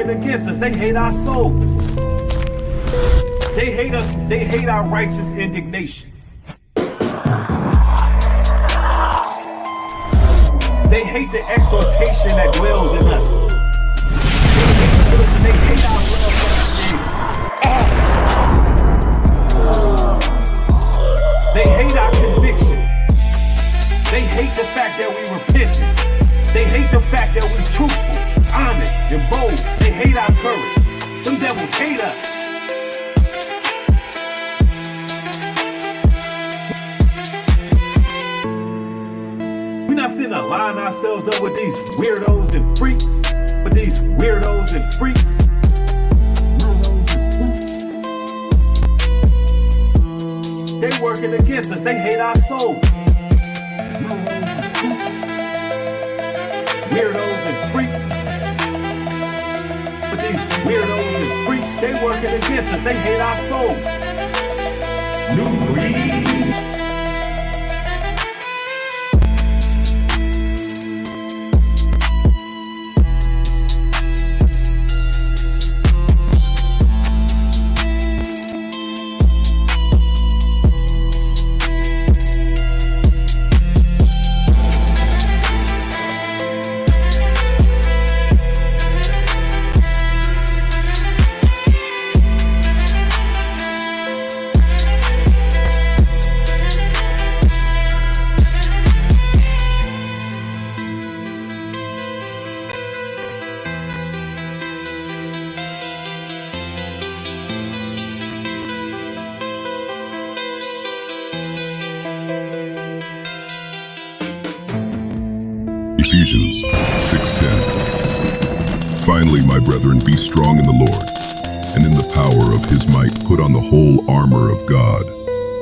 working against us. They hate our souls. They hate us. They hate our righteous indignation. They hate the exhortation that dwells in us. They hate our love. They hate our conviction. They hate the fact that we repented. They hate the fact that we're truthful, honest, and bold. They hate our courage. Them devils hate us. We're not finna line ourselves up with these weirdos and freaks. With these weirdos and freaks. They working against us. They hate our souls. Weirdos and freaks. But these weirdos and freaks, they working against us. They hate our souls. Nubreed. Ephesians 6:10. Finally, my brethren, be strong in the Lord, and in the power of his might put on the whole armor of God,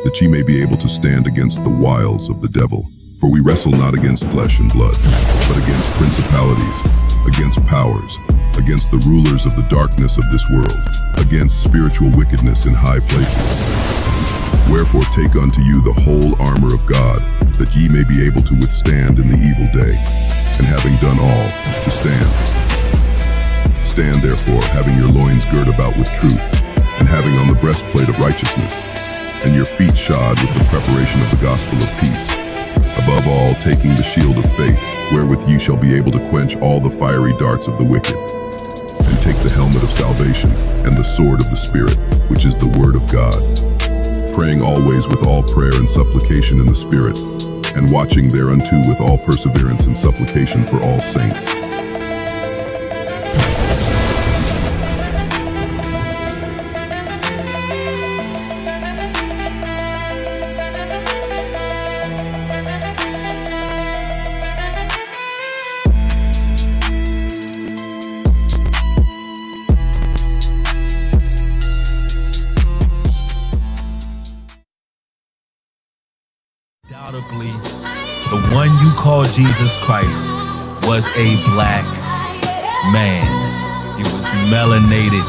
that ye may be able to stand against the wiles of the devil. For we wrestle not against flesh and blood, but against principalities, against powers, against the rulers of the darkness of this world, against spiritual wickedness in high places. Wherefore take unto you the whole armor of God, that ye may be able to withstand in the evil day, and having done all, to stand. Stand therefore, having your loins girt about with truth, and having on the breastplate of righteousness, and your feet shod with the preparation of the gospel of peace. Above all, taking the shield of faith, wherewith ye shall be able to quench all the fiery darts of the wicked, and take the helmet of salvation, and the sword of the Spirit, which is the word of God. Praying always with all prayer and supplication in the Spirit, and watching thereunto with all perseverance and supplication for all saints. Undoubtedly, the one you call Jesus Christ was a black man. He was melanated.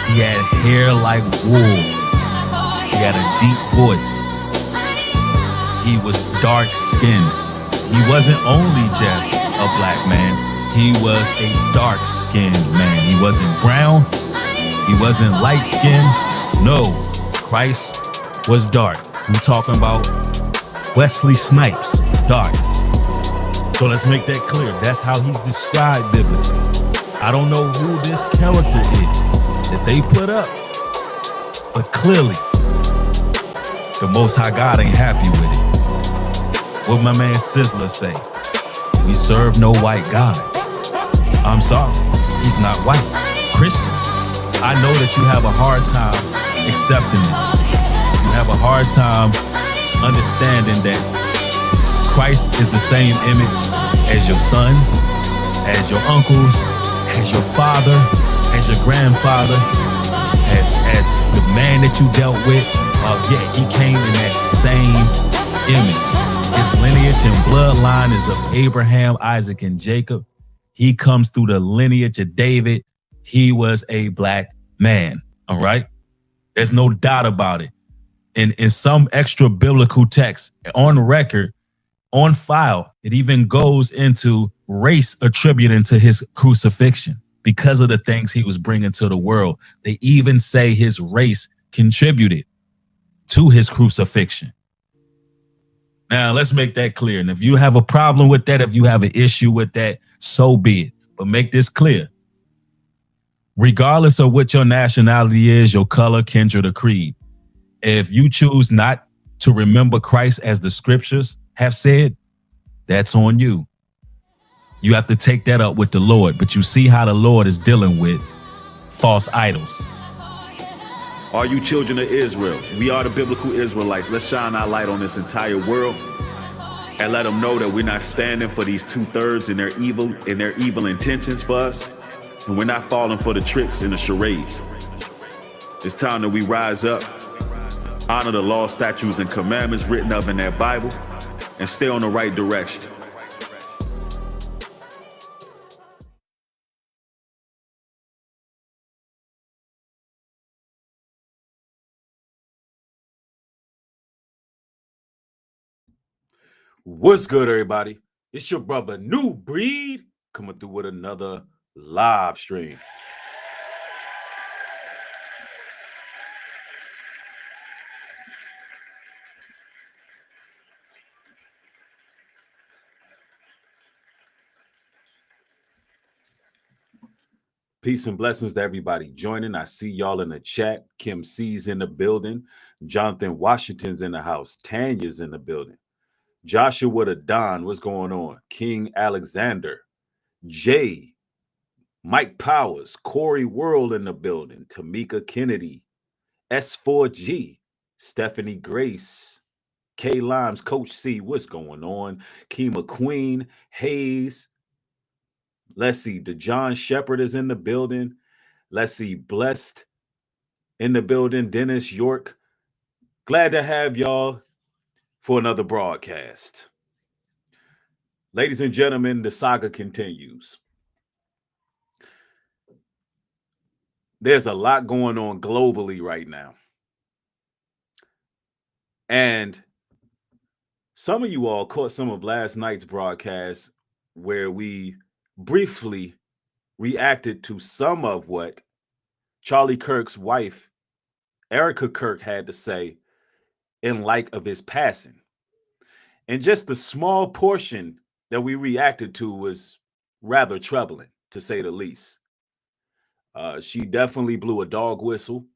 He had hair like wool. He had a deep voice. He was dark-skinned. He wasn't only just a black man. He was a dark-skinned man. He wasn't brown. He wasn't light-skinned. No, Christ was dark. We're talking about Wesley Snipes, dark. So let's make that clear. That's how he's described biblically. I don't know who this character is that they put up, but clearly the Most High God ain't happy with it. What my man Sizzler say? We serve no white God. I'm sorry, he's not white. Christians, I know that you have a hard time accepting this. You have a hard time understanding that Christ is the same image as your sons, as your uncles, as your father, as your grandfather, as the man that you dealt with. Yeah, he came in that same image. His lineage and bloodline is of Abraham, Isaac, and Jacob. He comes through the lineage of David. He was a black man, all right? There's no doubt about it. In some extra biblical text, on record, on file, it even goes into race attributing to his crucifixion. because of the things he was bringing to the world. They even say his race contributed to his crucifixion. Now, let's make that clear. And if you have a problem with that, if you have an issue with that, so be it. But make this clear. Regardless of what your nationality is, your color, kindred, or creed, if you choose not to remember Christ as the scriptures have said, that's on you. You have to take that up with the Lord. But you see how the Lord is dealing with false idols. Are you children of Israel? We are the biblical Israelites. Let's shine our light on this entire world and let them know that we're not standing for these 2/3 and their evil intentions for us. And we're not falling for the tricks and the charades. It's time that we rise up, honor the law, statutes, and commandments written up in that Bible, and stay on the right direction. What's good, everybody? It's your brother Nubreed coming through with another live stream. Peace and blessings to everybody joining. I see y'all in the chat. Kim C's in the building. Jonathan Washington's in the house. Tanya's in the building. Joshua the Don, what's going on? King Alexander, Jay, Mike Powers, Corey World in the building, Tamika Kennedy, S4G, Stephanie Grace, K Limes, Coach C, what's going on? Kima Queen, Hayes. Let's see, DeJohn Shepherd is in the building. Let's see, Blessed in the building, Dennis York. Glad to have y'all for another broadcast. Ladies and gentlemen, the saga continues. There's a lot going on globally right now. And some of you all caught some of last night's broadcast where we briefly reacted to some of what Charlie Kirk's wife, Erica Kirk, had to say in light of his passing. And just the small portion that we reacted to was rather troubling, to say the least. She definitely blew a dog whistle.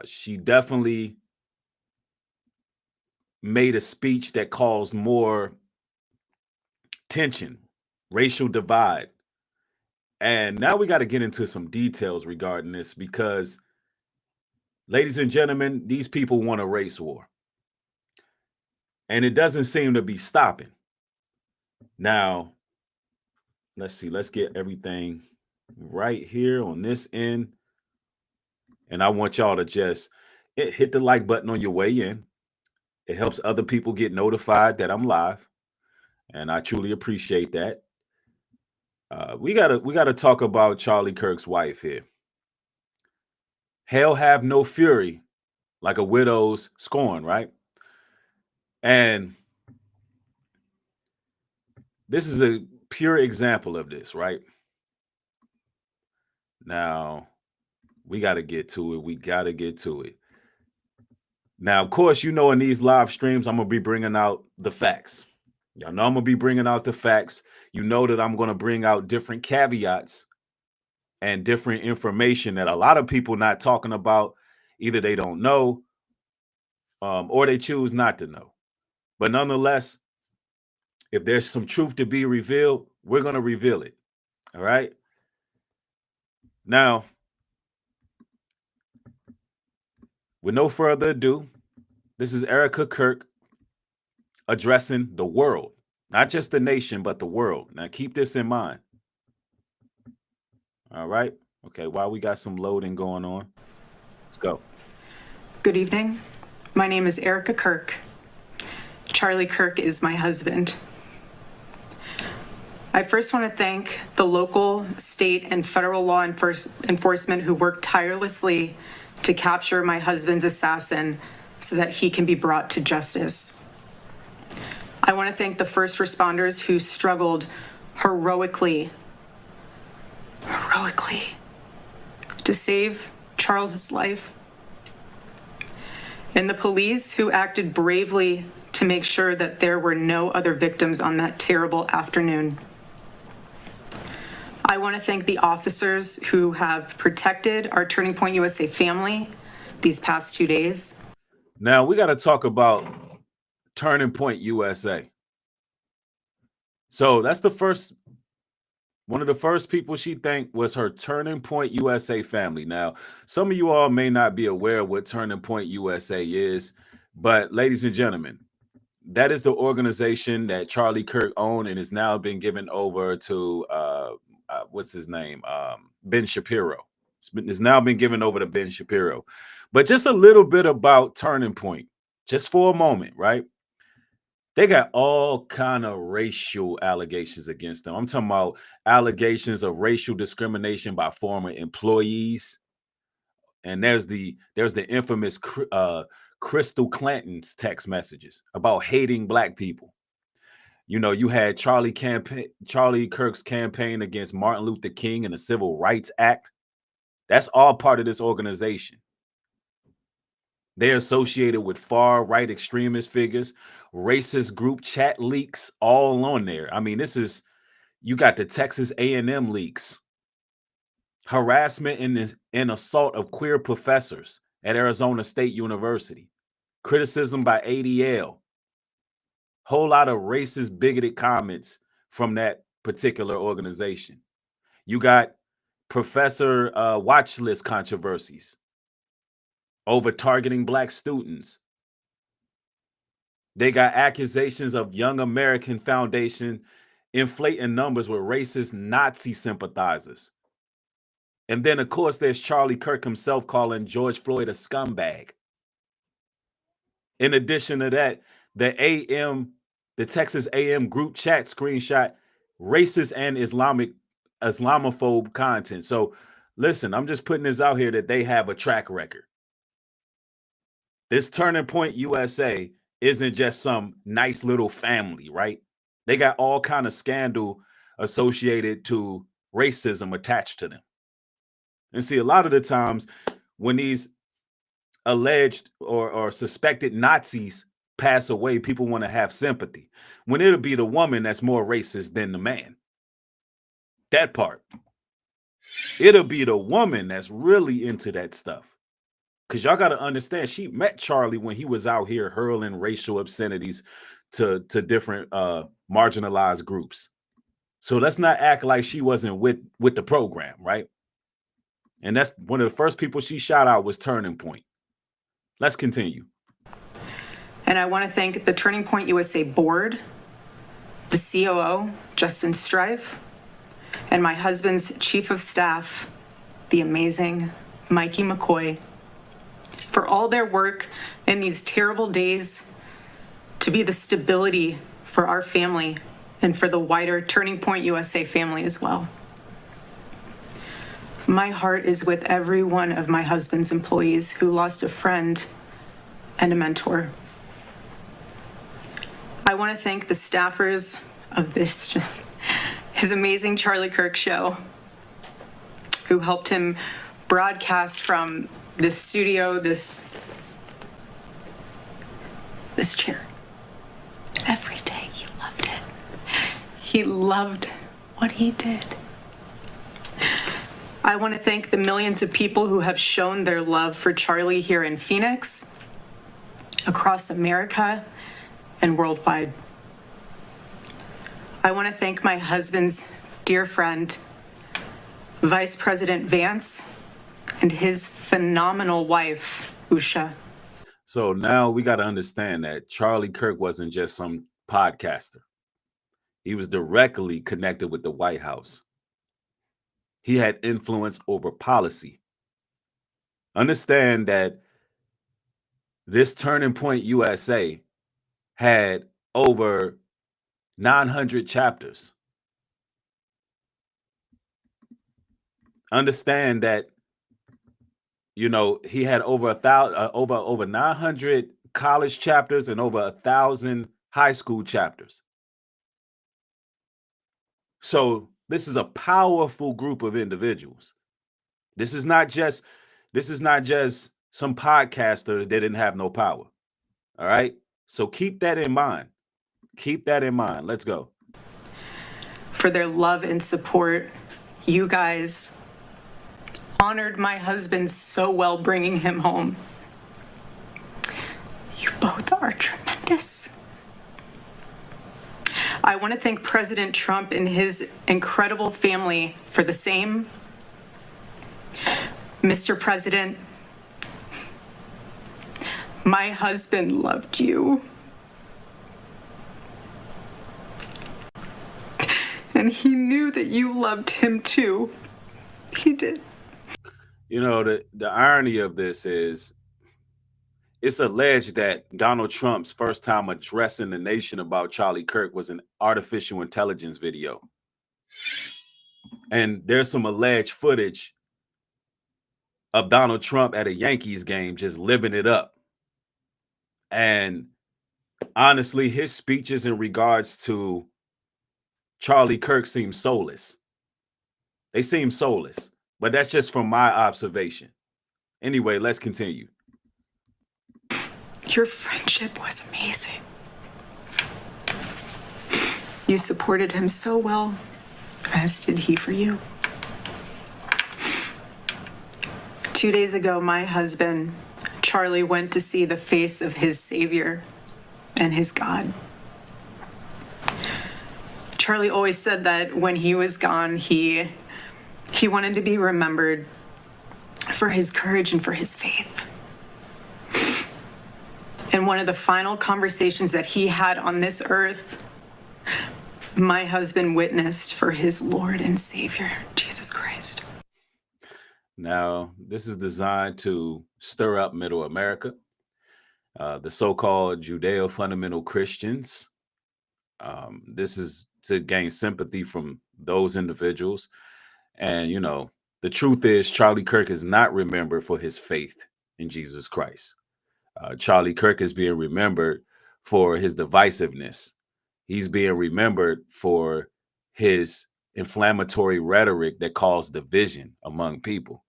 She definitely made a speech that caused more tension, racial divide. And now we got to get into some details regarding this because, ladies and gentlemen, these people want a race war. And it doesn't seem to be stopping. Now, let's see. Let's get everything right here on this end. And I want y'all to just hit the like button on your way in. It helps other people get notified that I'm live. And I truly appreciate that. We gotta talk about Charlie Kirk's wife here. Hell have no fury like a widow's scorn, right? And this is a pure example of this, right? Now, we got to get to it. Now, of course, you know, in these live streams, I'm going to be bringing out the facts. Y'all know I'm going to be bringing out the facts. You know that I'm going to bring out different caveats and different information that a lot of people not talking about. Either they don't know or they choose not to know. But nonetheless, if there's some truth to be revealed, we're going to reveal it. All right. Now, with no further ado, this is Erica Kirk addressing the world, not just the nation, but the world. Now, keep this in mind. All right. Okay. While we got some loading going on, let's go. Good evening. My name is Erica Kirk. Charlie Kirk is my husband. I first want to thank the local, state, and federal law enforcement who worked tirelessly to capture my husband's assassin so that he can be brought to justice. I want to thank the first responders who struggled heroically heroically to save Charles's life, and the police who acted bravely to make sure that there were no other victims on that terrible afternoon. I want to thank the officers who have protected our Turning Point USA family these past 2 days. Now we got to talk about Turning Point USA. So that's one of the first people she thanked was her Turning Point USA family. Now, some of you all may not be aware of what Turning Point USA is, but ladies and gentlemen, that is the organization that Charlie Kirk owned and has now been given over to what's his name? Ben Shapiro. It's now been given over to Ben Shapiro. But just a little bit about Turning Point, just for a moment, right? They got all kind of racial allegations against them. I'm talking about allegations of racial discrimination by former employees. And there's the infamous Crystal Clanton's text messages about hating black people. You know, you had Charlie Kirk's campaign against Martin Luther King and the Civil Rights Act. That's all part of this organization. They're associated with far-right extremist figures, racist group chat leaks, all on there. I mean, you got the Texas A&M leaks, harassment and assault of queer professors at Arizona State University, criticism by ADL, whole lot of racist, bigoted comments from that particular organization. You got professor watch list controversies over targeting black students. They got accusations of Young American Foundation inflating numbers with racist Nazi sympathizers. And then, of course, there's Charlie Kirk himself calling George Floyd a scumbag. In addition to that, the Texas AM group chat screenshot racist and Islamophobe content. So listen, I'm just putting this out here that they have a track record. This Turning Point USA isn't just some nice little family, right? They got all kind of scandal associated to racism attached to them. And see, a lot of the times when these alleged or suspected Nazis pass away, people want to have sympathy. When it'll be the woman that's more racist than the man. That part. It'll be the woman that's really into that stuff. Because y'all got to understand, she met Charlie when he was out here hurling racial obscenities to different marginalized groups. So let's not act like she wasn't with the program, right? And that's one of the first people she shot out was Turning Point. Let's continue. And I want to thank the Turning Point USA board, the COO, Justin Strife, and my husband's chief of staff, the amazing Mikey McCoy, for all their work in these terrible days to be the stability for our family and for the wider Turning Point USA family as well. My heart is with every one of my husband's employees who lost a friend and a mentor. I want to thank the staffers of his amazing Charlie Kirk show, who helped him broadcast from this studio, this chair. Every day he loved it. He loved what he did. I want to thank the millions of people who have shown their love for Charlie here in Phoenix, across America, and worldwide. I want to thank my husband's dear friend, Vice President Vance, and his phenomenal wife, Usha. So now we got to understand that Charlie Kirk wasn't just some podcaster. He was directly connected with the White House. He had influence over policy. Understand that this Turning Point USA had over 900 chapters. Understand that, you know, he had over 900 college chapters and over 1,000 high school chapters. So This is a powerful group of individuals. This is not just some podcaster that didn't have no power. All right? So keep that in mind. Keep that in mind. Let's go. For their love and support, you guys honored my husband so well bringing him home. You both are tremendous. I want to thank President Trump and his incredible family for the same. Mr. President, my husband loved you. And he knew that you loved him too. He did. You know, the irony of this is it's alleged that Donald Trump's first time addressing the nation about Charlie Kirk was an artificial intelligence video. And there's some alleged footage of Donald Trump at a Yankees game just living it up. And honestly, his speeches in regards to Charlie Kirk seem soulless. They seem soulless, but that's just from my observation. Anyway, let's continue. Your friendship was amazing. You supported him so well, as did he for you. 2 days ago, my husband, Charlie, went to see the face of his Savior and his God. Charlie always said that when he was gone, he wanted to be remembered for his courage and for his faith. And one of the final conversations that he had on this earth, my husband witnessed for his Lord and Savior, Jesus Christ. Now, this is designed to stir up Middle America, the so-called Judeo-fundamental Christians. This is to gain sympathy from those individuals. And, you know, the truth is Charlie Kirk is not remembered for his faith in Jesus Christ. Charlie Kirk is being remembered for his divisiveness. He's being remembered for his inflammatory rhetoric that caused division among people.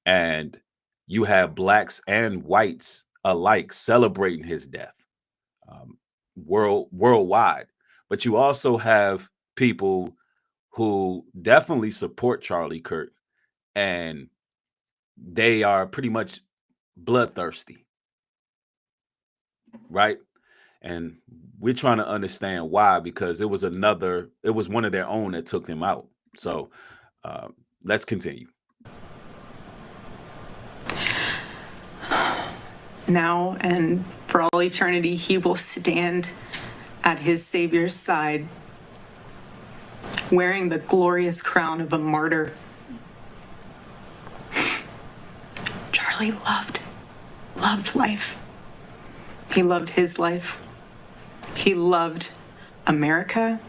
And you have blacks and whites alike celebrating his death worldwide. But you also have people who definitely support Charlie Kirk, and they are pretty much bloodthirsty, right? And we're trying to understand why, because it was one of their own that took him out. So let's continue. Now and for all eternity, he will stand at his Savior's side, wearing the glorious crown of a martyr. Charlie loved life. He loved his life. He loved America.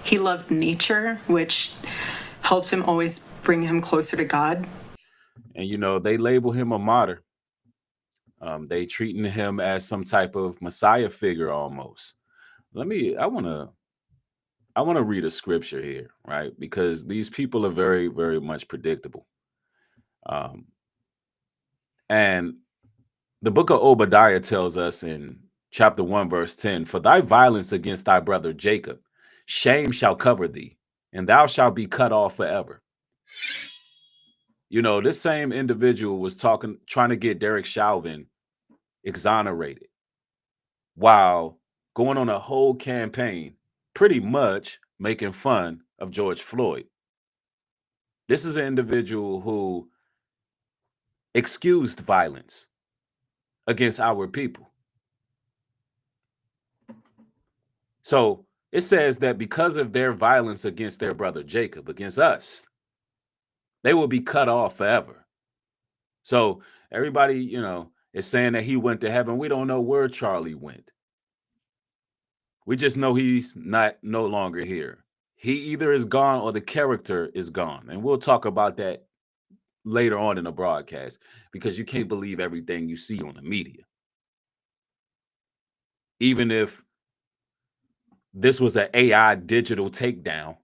He loved nature, which helped him always bring him closer to God. And, you know, they label him a martyr. They treating him as some type of Messiah figure almost. I want to read a scripture here, right? Because these people are very, very much predictable. And the book of Obadiah tells us in chapter 1, verse 10, "For thy violence against thy brother Jacob, shame shall cover thee, and thou shalt be cut off forever." You know, this same individual was trying to get Derek Chauvin exonerated while going on a whole campaign, pretty much making fun of George Floyd. This is an individual who excused violence against our people. So it says that because of their violence against their brother Jacob, against us, they will be cut off forever. So everybody, you know, is saying that he went to heaven. We don't know where Charlie went. We just know he's no longer here. He either is gone or the character is gone. And we'll talk about that later on in the broadcast, because you can't believe everything you see on the media. Even if this was an AI digital takedown,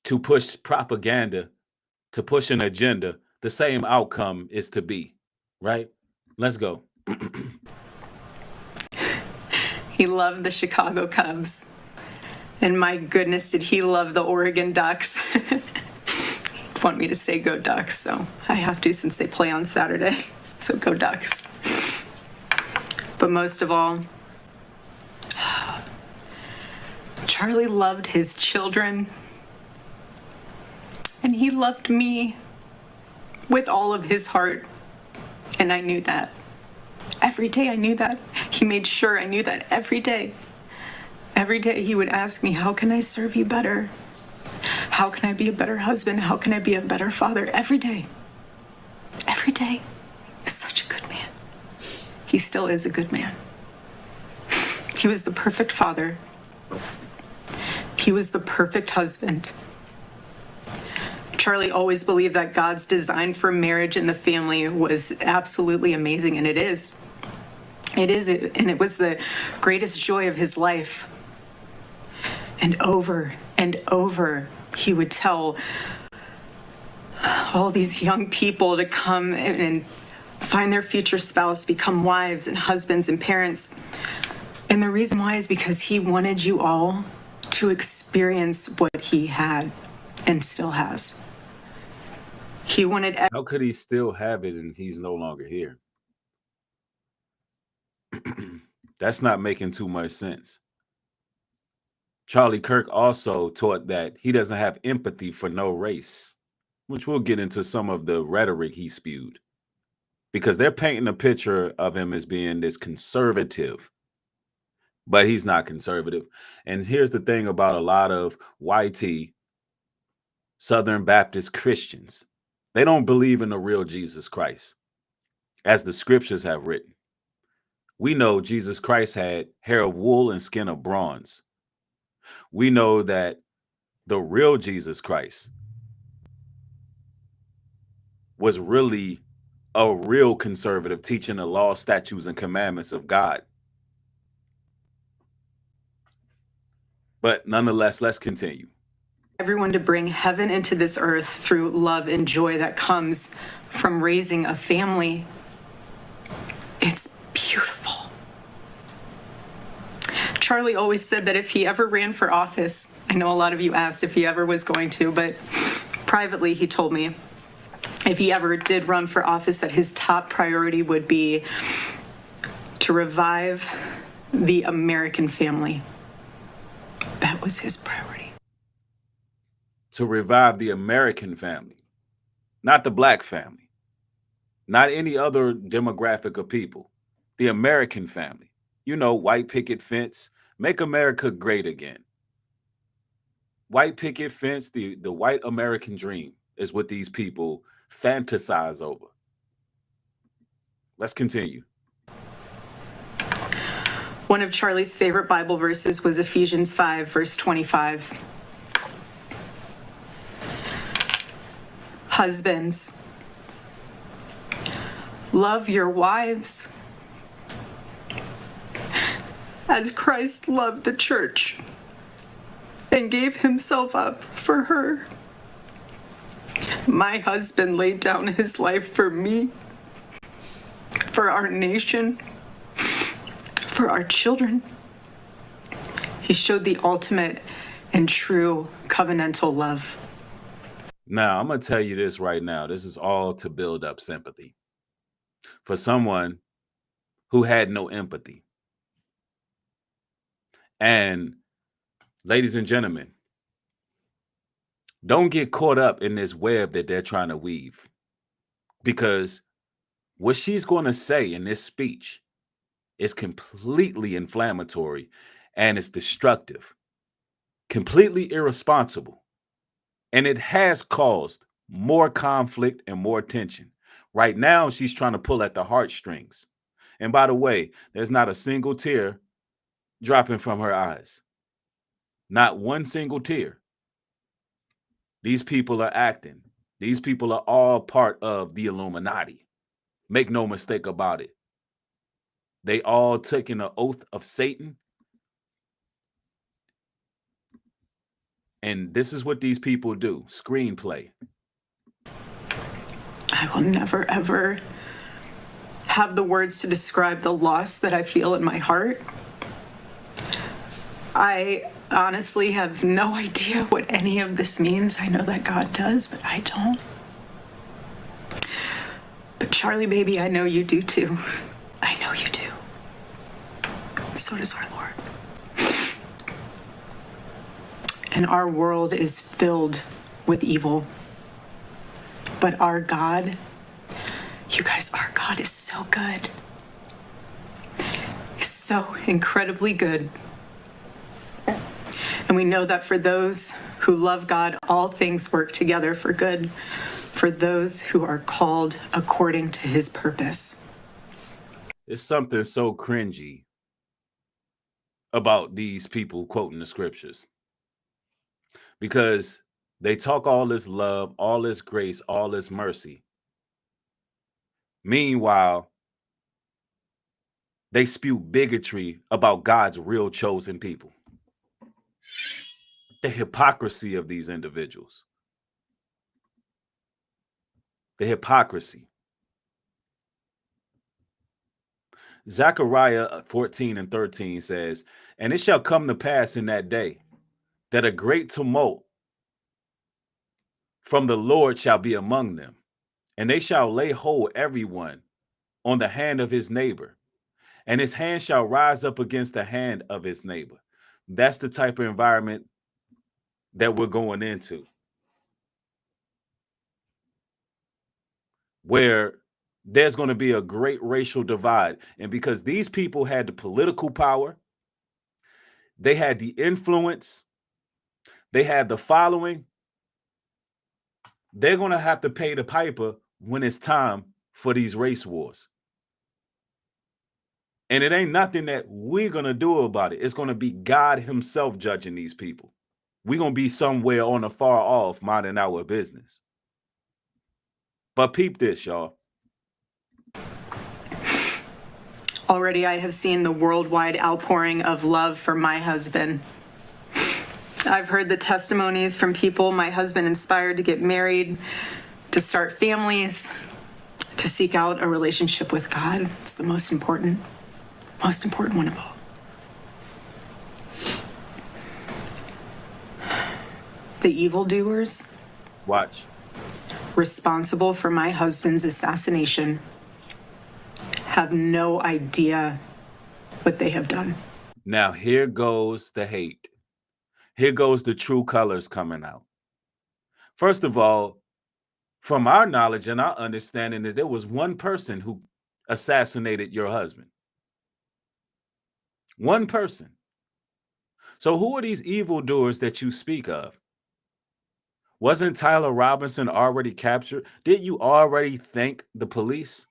to push propaganda, to push an agenda, the same outcome is to be, right? Let's go. He loved the Chicago Cubs. And my goodness, did he love the Oregon Ducks. He'd want me to say go Ducks, so I have to since they play on Saturday. So go Ducks. But most of all, Charlie loved his children. And he loved me with all of his heart. And I knew that. Every day I knew that. He made sure I knew that every day. Every day he would ask me, how can I serve you better? How can I be a better husband? How can I be a better father? Every day. Every day. He was such a good man. He still is a good man. He was the perfect father. He was the perfect husband. Charlie always believed that God's design for marriage and the family was absolutely amazing, and it is. It is, and it was the greatest joy of his life. And over, he would tell all these young people to come and find their future spouse, become wives and husbands and parents. And the reason why is because he wanted you all to experience what he had and still has. He wanted. How could he still have it and he's no longer here? That's not making too much sense. Charlie Kirk also taught that he doesn't have empathy for no race, which we'll get into some of the rhetoric he spewed, because they're painting a picture of him as being this conservative, but he's not conservative. And here's the thing about a lot of YT Southern Baptist Christians. They don't believe in the real Jesus Christ, as the scriptures have written. We know Jesus Christ had hair of wool and skin of bronze. We know that the real Jesus Christ was really a real conservative, teaching the law, statutes, and commandments of God. But nonetheless, let's continue. Everyone to bring heaven into this earth through love and joy that comes from raising a family. It's beautiful. Charlie always said that if he ever ran for office, I know a lot of you asked if he ever was going to, but privately he told me if he ever did run for office that his top priority would be to revive the American family. That was his priority. To revive the American family, not the black family, not any other demographic of people, the American family. You know, white picket fence, make America great again. White picket fence, the white American dream is what these people fantasize over. Let's continue. One of Charlie's favorite Bible verses was Ephesians 5, verse 25. Husbands, love your wives as Christ loved the church and gave himself up for her. My husband laid down his life for me, for our nation, for our children. He showed the ultimate and true covenantal love. Now, I'm going to tell you this right now. This is all to build up sympathy for someone who had no empathy. And ladies and gentlemen, don't get caught up in this web that they're trying to weave, because what she's going to say in this speech is completely inflammatory and it's destructive, completely irresponsible. And it has caused more conflict and more tension. Right now, she's trying to pull at the heartstrings. And by the way, there's not a single tear dropping from her eyes. Not one single tear. These people are acting. These people are all part of the Illuminati. Make no mistake about it. They all taking an oath of Satan. And this is what these people do. Screenplay. I will never, ever have the words to describe the loss that I feel in my heart. I honestly have no idea what any of this means. I know that God does, but I don't. But Charlie, baby, I know you do too. I know you do. So does our Lord. And our world is filled with evil. But our God, you guys, our God is so good. He's so incredibly good. And we know that for those who love God, all things work together for good, for those who are called according to his purpose. It's something so cringy about these people quoting the scriptures, because they talk all this love, all this grace, all this mercy. Meanwhile, they spew bigotry about God's real chosen people. The hypocrisy of these individuals. The hypocrisy. Zechariah 14:13 says, "And it shall come to pass in that day that a great tumult from the Lord shall be among them, and they shall lay hold everyone on the hand of his neighbor, and his hand shall rise up against the hand of his neighbor." That's the type of environment that we're going into, where there's going to be a great racial divide. And because these people had the political power, they had the influence, they had the following, they're going to have to pay the piper when it's time for these race wars. And it ain't nothing that we're going to do about it. It's going to be God himself judging these people. We're going to be somewhere on the far off minding our business. But peep this, y'all. Already I have seen the worldwide outpouring of love for my husband. I've heard the testimonies from people my husband inspired to get married, to start families, to seek out a relationship with God. It's the most important one of all. The evildoers, Watch. responsible for my husband's assassination, have no idea what they have done. Now, here goes the hate. Here goes the true colors coming out. First of all, from our knowledge and our understanding, that there was one person who assassinated your husband. One person. So who are these evildoers that you speak of? Wasn't Tyler Robinson already captured? Didn't you already thank the police?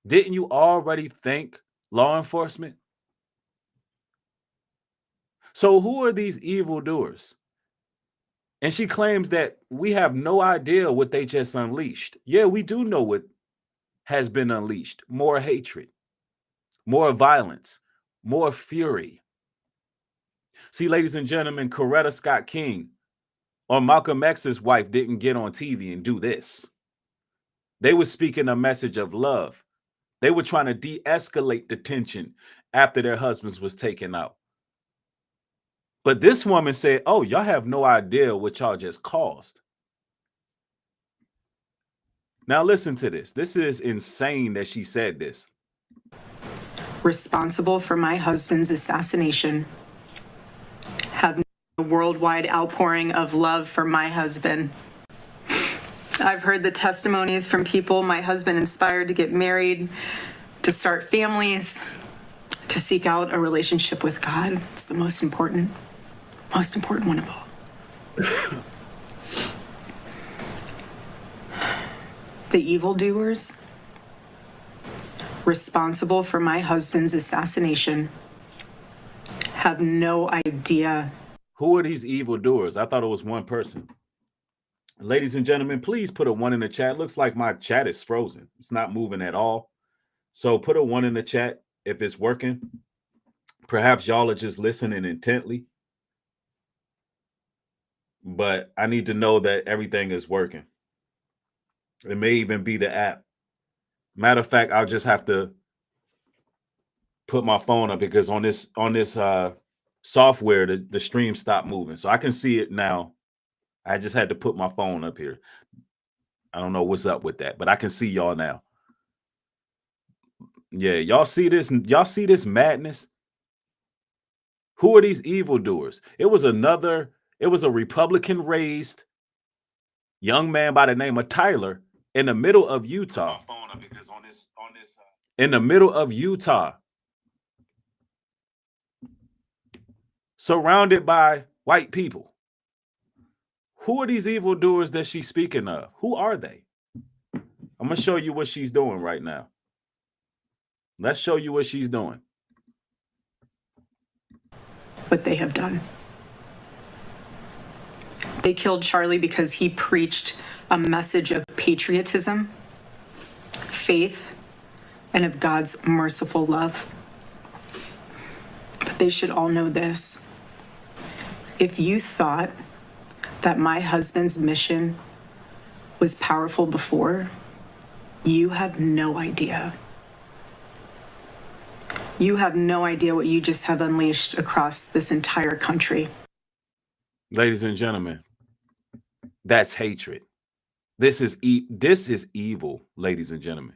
Didn't you already thank law enforcement? So who are these evildoers? And she claims that we have no idea what they just unleashed. Yeah, we do know what has been unleashed. More hatred, more violence, more fury. See, ladies and gentlemen, Coretta Scott King or Malcolm X's wife didn't get on TV and do this. They were speaking a message of love. They were trying to de-escalate the tension after their husbands was taken out. But this woman said, oh, y'all have no idea what y'all just caused. Now listen to this. This is insane that she said this. Responsible for my husband's assassination, have a worldwide outpouring of love for my husband. I've heard the testimonies from people my husband inspired to get married, to start families, to seek out a relationship with God. It's the most important one of all. The evildoers, responsible for my husband's assassination, have no idea. Who are these evildoers? I thought it was one person. Ladies and gentlemen, please put a 1 in the chat. Looks like my chat is frozen. It's not moving at all. So put a 1 in the chat if it's working. Perhaps y'all are just listening intently. but I need to know that everything is working. It may even be the app. Matter of fact, I'll just have to put my phone up because on this software, the stream stopped moving. So I can see it now. I just had to put my phone up here. I don't know what's up with that, but I can see y'all now. Yeah, y'all see this? Y'all see this madness? Who are these evildoers? It was a Republican raised young man by the name of Tyler in the middle of Utah. In the middle of Utah. Surrounded by white people. Who are these evildoers that she's speaking of? Who are they? I'm going to show you what she's doing right now. Let's show you what she's doing. What they have done. They killed Charlie because he preached a message of patriotism, faith, and of God's merciful love. But they should all know this. If you thought that my husband's mission was powerful before, you have no idea. You have no idea what you just have unleashed across this entire country. Ladies and gentlemen, that's hatred. This is evil, ladies and gentlemen.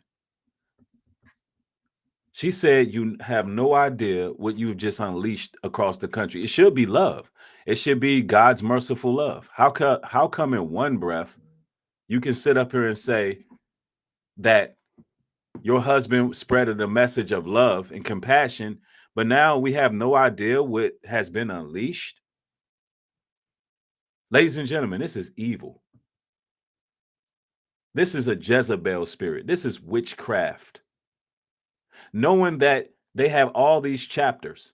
She said you have no idea what you've just unleashed across the country. It should be love. It should be God's merciful love. How come in one breath you can sit up here and say that your husband spread a message of love and compassion, but now we have no idea what has been unleashed? Ladies and gentlemen, this is evil. This is a Jezebel spirit. This is witchcraft. Knowing that they have all these chapters,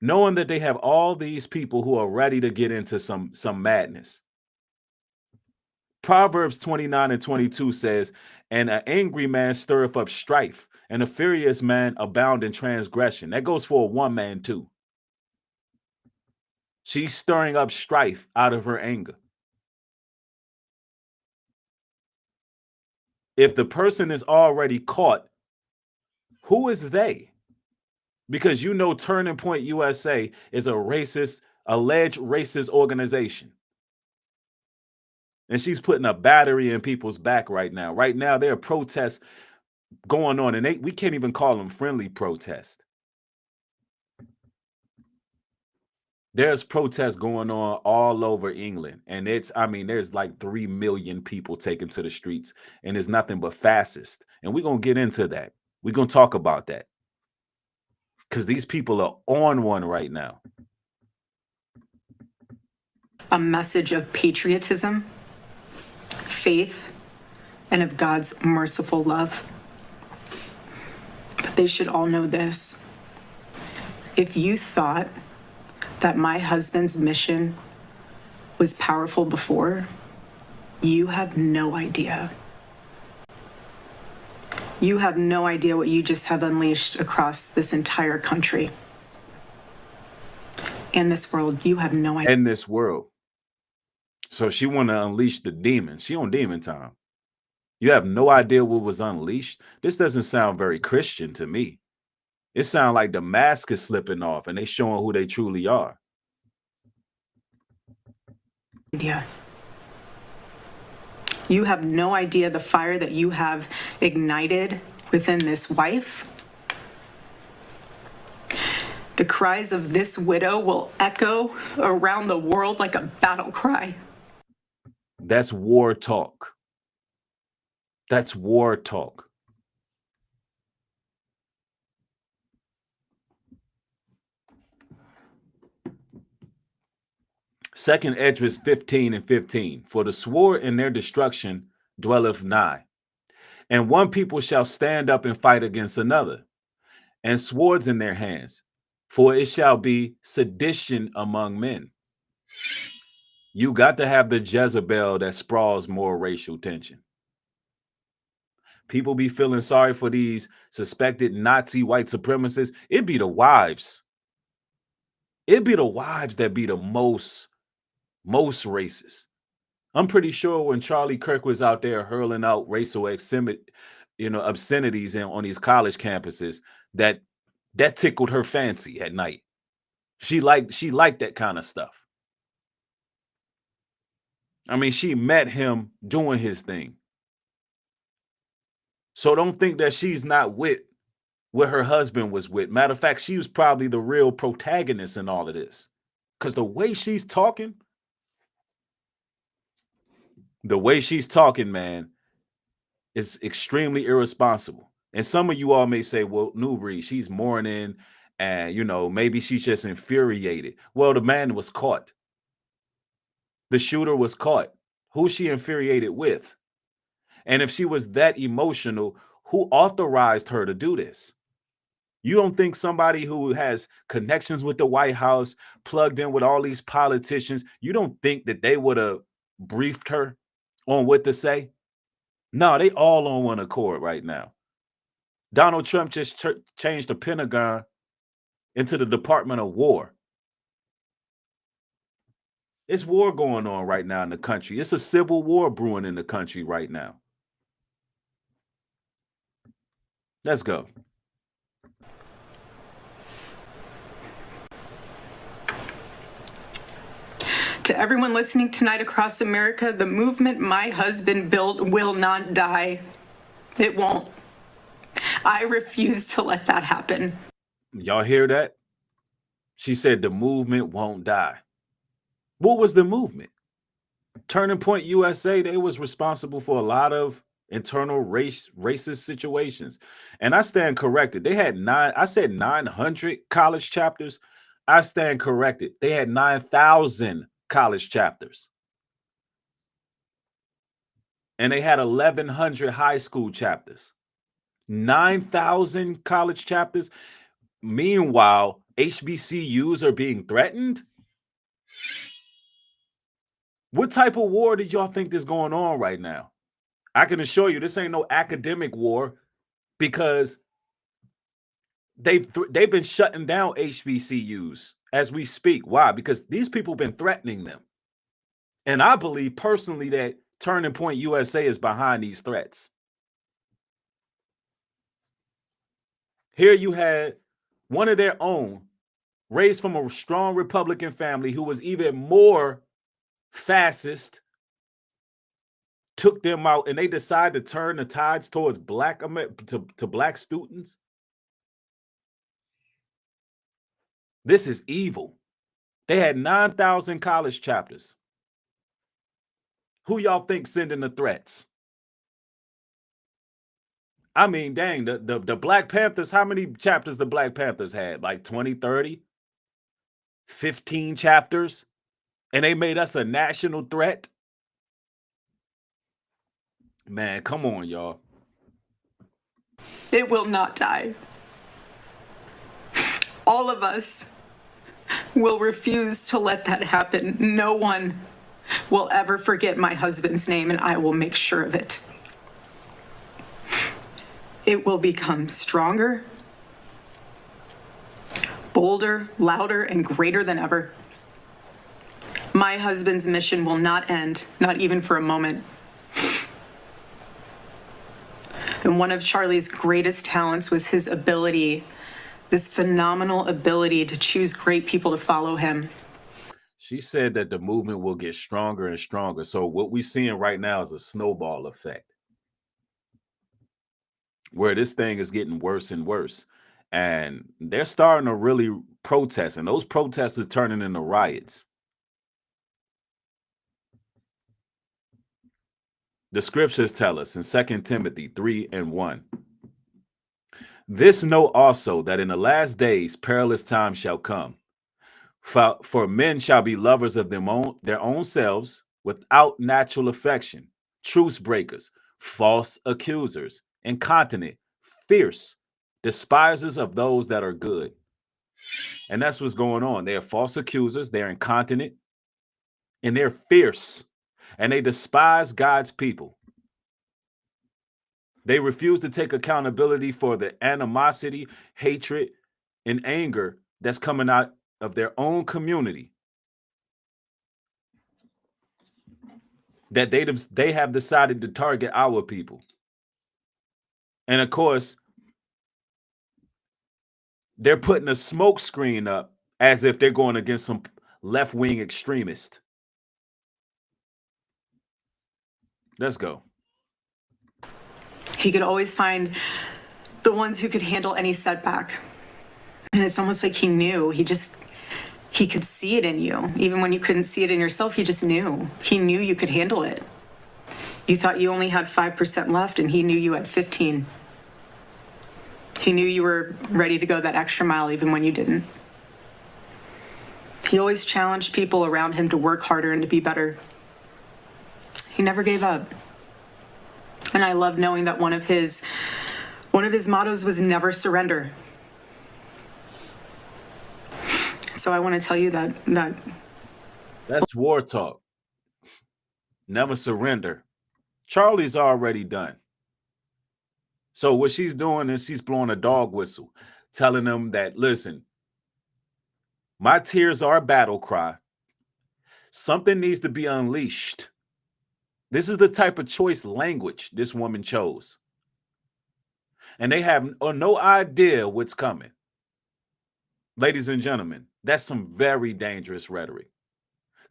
knowing that they have all these people who are ready to get into some madness. Proverbs 29:22 says, and an angry man stirreth up strife, and a furious man abound in transgression. That goes for a one man too. She's stirring up strife out of her anger. If the person is already caught, who is they? Because you know Turning Point USA is alleged racist organization. And she's putting a battery in people's back right now. Right now, there are protests going on, and we can't even call them friendly protests. There's protests going on all over England, and there's like 3 million people taken to the streets, and it's nothing but fascist. And we're going to get into that. We're going to talk about that because these people are on one right now. A message of patriotism, faith, and of God's merciful love. But they should all know this. If you thought that my husband's mission was powerful before, you have no idea. You have no idea what you just have unleashed across this entire country. In this world, you have no idea. In this world. So she want to unleash the demon. She on demon time. You have no idea what was unleashed. This doesn't sound very Christian to me. It sounds like the mask is slipping off and they showing who they truly are. Yeah. You have no idea the fire that you have ignited within this wife. The cries of this widow will echo around the world like a battle cry. That's war talk. That's war talk. Second Esdras 15:15. For the sword in their destruction dwelleth nigh, and one people shall stand up and fight against another, and swords in their hands, for it shall be sedition among men. You got to have the Jezebel that sprawls more racial tension. People be feeling sorry for these suspected Nazi white supremacists. It be the wives. It be the wives that be the most Most races. I'm pretty sure when Charlie Kirk was out there hurling out racial obscenities on these college campuses, that tickled her fancy at night. She liked that kind of stuff. I mean, she met him doing his thing. So don't think that she's not with what her husband was with. Matter of fact, she was probably the real protagonist in all of this. Because the way she's talking, man, is extremely irresponsible. And some of you all may say, well, Nubreed, she's mourning and, maybe she's just infuriated. Well, the man was caught. The shooter was caught. Who's she infuriated with? And if she was that emotional, who authorized her to do this? You don't think somebody who has connections with the White House, plugged in with all these politicians, you don't think that they would have briefed her on what to say? No, they all on one accord right now. Donald Trump just changed the Pentagon into the Department of War. It's war going on right now in the country. It's a civil war brewing in the country right now. Let's go. To everyone listening tonight across America, the movement my husband built will not die. It won't. I refuse to let that happen. Y'all hear that? She said the movement won't die. What was the movement? Turning Point USA, they was responsible for a lot of internal racist situations. And I stand corrected. They had 900 college chapters. I stand corrected. They had 9,000 college chapters. And they had 1,100 high school chapters. 9,000 college chapters. Meanwhile, HBCUs are being threatened. What type of war did y'all think is going on right now? I can assure you this ain't no academic war, because they've been shutting down HBCUs as we speak. Why? Because these people have been threatening them. And I believe personally that Turning Point USA is behind these threats. Here you had one of their own, raised from a strong Republican family, who was even more fascist, took them out, and they decided to turn the tides towards black students. This is evil. They had 9,000 college chapters. Who y'all think sending the threats? I mean, dang, the Black Panthers, how many chapters the Black Panthers had? Like 20, 30, 15 chapters? And they made us a national threat? Man, come on, y'all. It will not die. All of us will refuse to let that happen. No one will ever forget my husband's name, and I will make sure of it. It will become stronger, bolder, louder, and greater than ever. My husband's mission will not end, not even for a moment. And one of Charlie's greatest talents was his ability, this phenomenal ability to choose great people to follow him. She said that the movement will get stronger and stronger. So what we're seeing right now is a snowball effect, where this thing is getting worse and worse. And they're starting to really protest. And those protests are turning into riots. The scriptures tell us in 2 Timothy 3:1, this know also that in the last days perilous times shall come. For men shall be lovers of their own selves, without natural affection, truce breakers, false accusers, incontinent, fierce, despisers of those that are good. And that's what's going on. They are false accusers, they're incontinent, and they're fierce. And they despise God's people. They refuse to take accountability for the animosity, hatred, and anger that's coming out of their own community. that they have decided to target our people. And of course, they're putting a smoke screen up as if they're going against some left-wing extremist. Let's go. He could always find the ones who could handle any setback. And it's almost like he knew. He could see it in you. Even when you couldn't see it in yourself, he just knew. He knew you could handle it. You thought you only had 5% left, and he knew you had 15. He knew you were ready to go that extra mile even when you didn't. He always challenged people around him to work harder and to be better. He never gave up. And I love knowing that one of his mottos was never surrender. So I want to tell you that's war talk. Never surrender. Charlie's already done. So what she's doing is she's blowing a dog whistle, telling them that, listen, my tears are a battle cry. Something needs to be unleashed. This is the type of choice language this woman chose. And they have no idea what's coming. Ladies and gentlemen, that's some very dangerous rhetoric.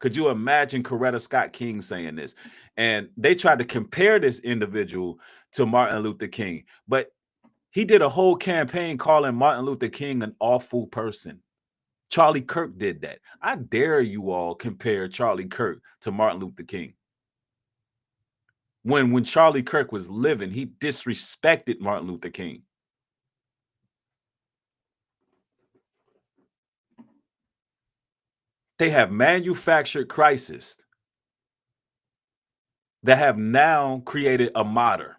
Could you imagine Coretta Scott King saying this? And they tried to compare this individual to Martin Luther King, but he did a whole campaign calling Martin Luther King an awful person. Charlie Kirk did that. I dare you all compare Charlie Kirk to Martin Luther King. When Charlie Kirk was living, he disrespected Martin Luther King. They have manufactured crises that have now created a martyr.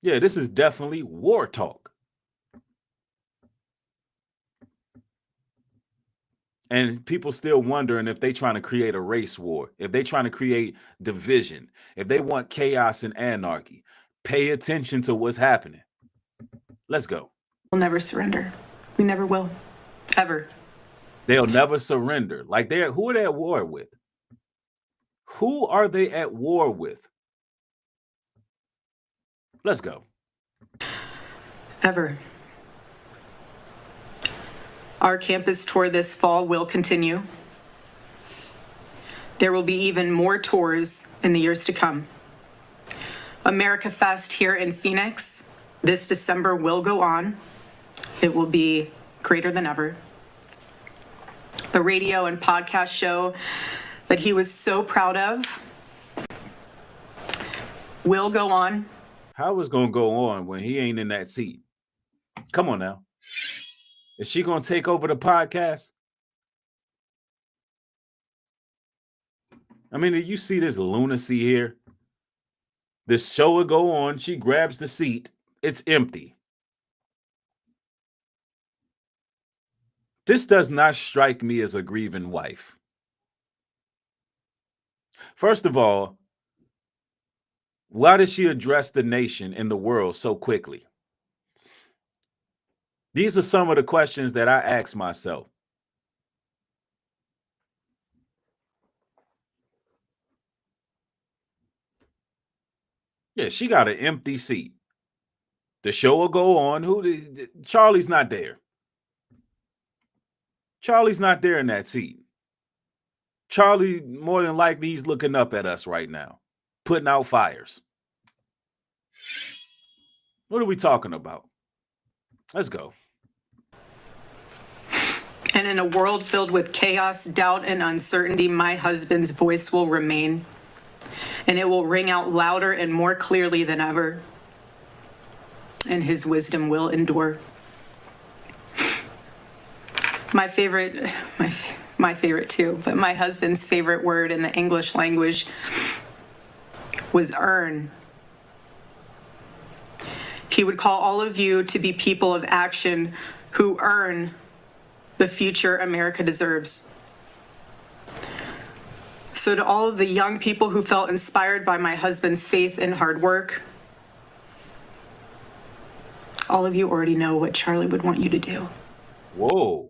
Yeah, this is definitely war talk. And people still wondering if they trying to create a race war, if they trying to create division, if they want chaos and anarchy. Pay attention to what's happening. Let's go. we'll never surrender. We never will. Ever. They'll never surrender. Like who are they at war with? Who are they at war with? Let's go. Ever. Our campus tour this fall will continue. There will be even more tours in the years to come. America Fest here in Phoenix this December will go on. It will be greater than ever. The radio and podcast show that he was so proud of will go on. How is going to go on when he ain't in that seat? Come on now. Is she going to take over the podcast? I mean, do you see this lunacy here? This show will go on. She grabs the seat. It's empty. This does not strike me as a grieving wife. First of all, why did she address the nation and the world so quickly? These are some of the questions that I ask myself. Yeah, she got an empty seat. The show will go on. Charlie's not there. Charlie's not there in that seat. Charlie, more than likely, he's looking up at us right now, putting out fires. What are we talking about? Let's go. And in a world filled with chaos, doubt, and uncertainty, my husband's voice will remain. And it will ring out louder and more clearly than ever. And his wisdom will endure. My favorite too, but my husband's favorite word in the English language was earn. He would call all of you to be people of action who earn the future America deserves. So to all of the young people who felt inspired by my husband's faith and hard work, all of you already know what Charlie would want you to do. Whoa.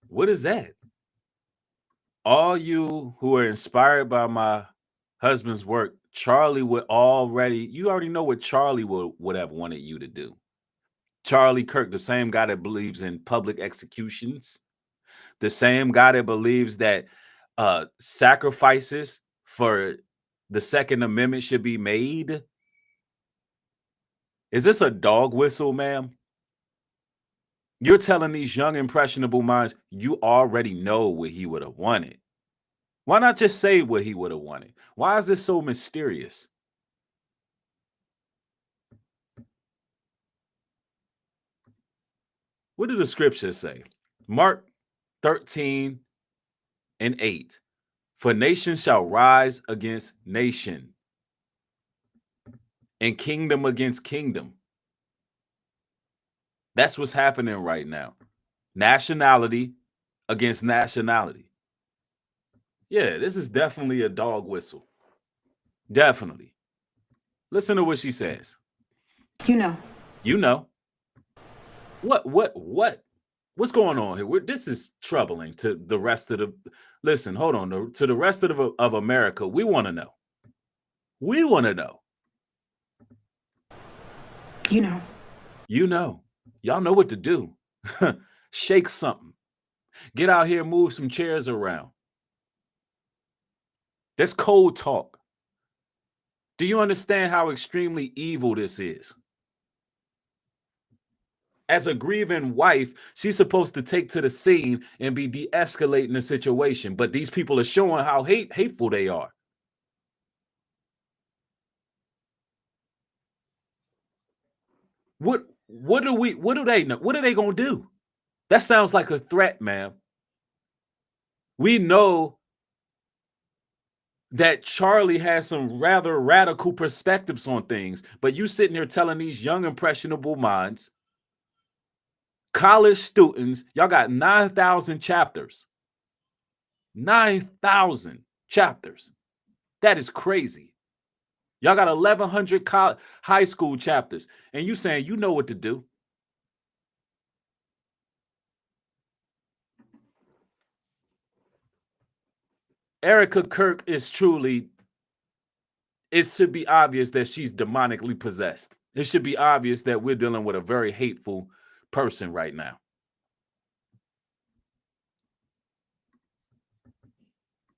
What is that? All you who are inspired by my husband's work, Charlie would already, you already know what Charlie would have wanted you to do. Charlie Kirk, the same guy that believes in public executions, the same guy that believes that sacrifices for the Second Amendment should be made. Is this a dog whistle, ma'am? You're telling these young, impressionable minds you already know what he would have wanted. Why not just say what he would have wanted? Why is this so mysterious? What do the scriptures say? Mark 13:8. For nation shall rise against nation, and kingdom against kingdom. That's what's happening right now. Nationality against nationality. Yeah, this is definitely a dog whistle. Definitely. Listen to what she says. You know. You know. What? What's going on here? This is troubling to the rest of the. Listen, hold on. To the rest of America, we want to know. We want to know. You know. You know. Y'all know what to do. Shake something. Get out here, move some chairs around. That's cold talk. Do you understand how extremely evil this is? As a grieving wife, she's supposed to take to the scene and be de-escalating the situation. But these people are showing how hateful they are. What do they know? What are they gonna do? That sounds like a threat, ma'am. We know that Charlie has some rather radical perspectives on things, but you sitting here telling these young, impressionable minds, college students, y'all got 9,000 chapters. 9,000 chapters. That is crazy. Y'all got 1,100 high school chapters, and you saying you know what to do. Erica Kirk is truly, it should be obvious that she's demonically possessed. It should be obvious that we're dealing with a very hateful person right now.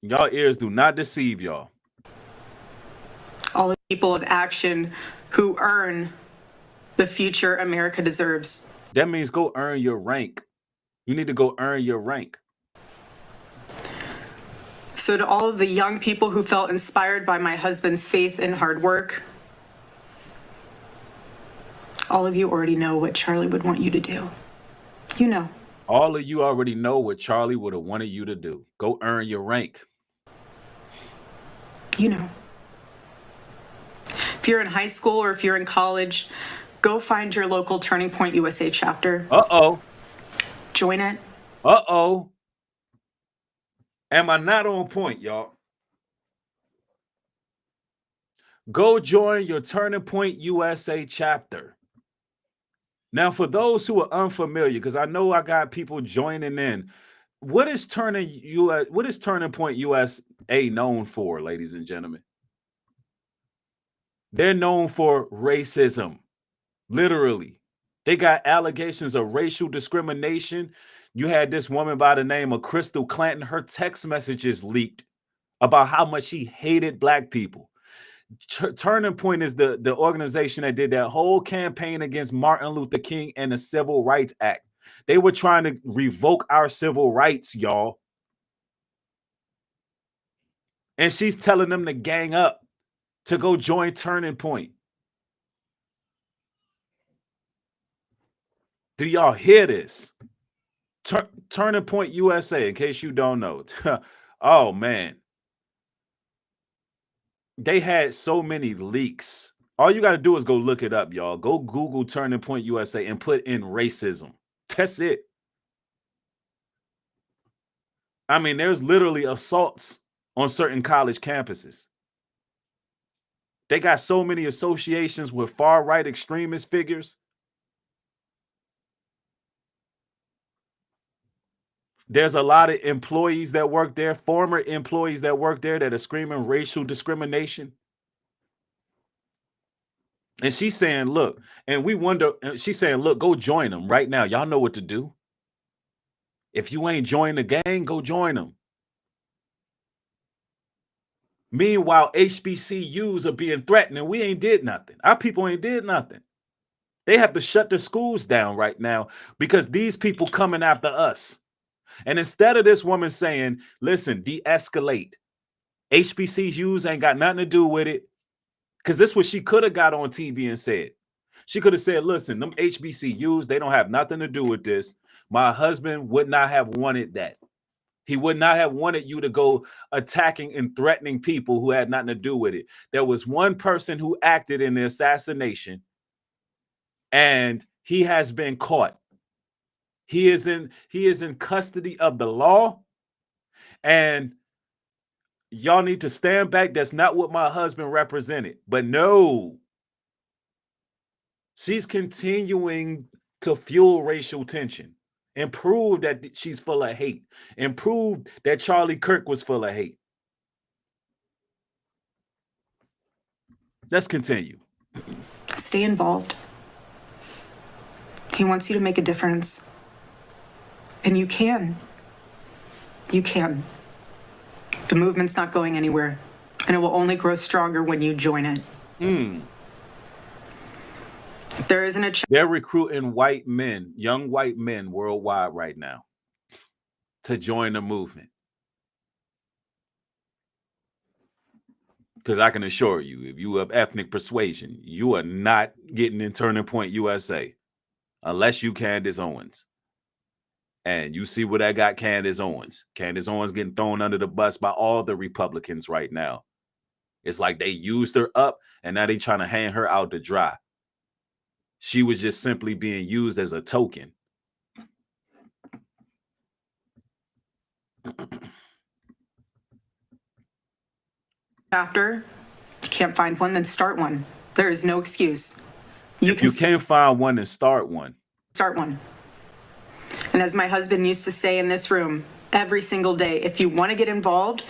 Y'all ears do not deceive y'all. All the people of action who earn the future America deserves. That means go earn your rank. You need to go earn your rank. So to all of the young people who felt inspired by my husband's faith and hard work, all of you already know what Charlie would want you to do. You know. All of you already know what Charlie would have wanted you to do. Go earn your rank. You know. If you're in high school or if you're in college, go find your local Turning Point USA chapter. Uh-oh. Join it. Uh-oh. Am I not on point, y'all? Go join your Turning Point USA chapter. Now, for those who are unfamiliar, because I know I got people joining in, what is Turning Point USA known for, ladies and gentlemen? They're known for racism. Literally. They got allegations of racial discrimination. You had this woman by the name of Crystal Clanton. Her text messages leaked about how much she hated Black people. Turning Point is the organization that did that whole campaign against Martin Luther King and the Civil Rights Act. They were trying to revoke our civil rights, y'all. And she's telling them to gang up, to go join Turning Point. Do y'all hear this? Turning Point USA, in case you don't know. Oh, man. They had so many leaks. All you got to do is go look it up, y'all. Go Google Turning Point USA and put in racism. That's it. I mean, there's literally assaults on certain college campuses. They got so many associations with far-right extremist figures. There's a lot of employees that work there, former employees that work there, that are screaming racial discrimination. And she's saying, look, and we wonder, she's saying, look, go join them right now. Y'all know what to do. If you ain't joined the gang, go join them. Meanwhile, HBCUs are being threatened and we ain't did nothing. Our people ain't did nothing. They have to shut their schools down right now because these people coming after us. And instead of this woman saying, listen, de-escalate, HBCUs ain't got nothing to do with it, because this is what she could have got on TV and said. She could have said, listen, them HBCUs, they don't have nothing to do with this. My husband would not have wanted that. He would not have wanted you to go attacking and threatening people who had nothing to do with it. There was one person who acted in the assassination, and he has been caught. He is in custody of the law, and y'all need to stand back. That's not what my husband represented. But no, she's continuing to fuel racial tension and prove that she's full of hate and prove that Charlie Kirk was full of hate. Let's continue. Stay involved. He wants you to make a difference. And you can. You can. The movement's not going anywhere, and it will only grow stronger when you join it. There isn't a They're recruiting white men, young white men worldwide right now to join the movement. Because I can assure you, if you have ethnic persuasion, you are not getting in Turning Point USA unless you Candace Owens. And you see where that got Candace Owens. Candace Owens getting thrown under the bus by all the Republicans right now. It's like they used her up and now they trying to hang her out to dry. She was just simply being used as a token. chapter. You can't find one, then start one. There is no excuse. You can't find one, then start one. Start one. And as my husband used to say in this room every single day, if you want to get involved,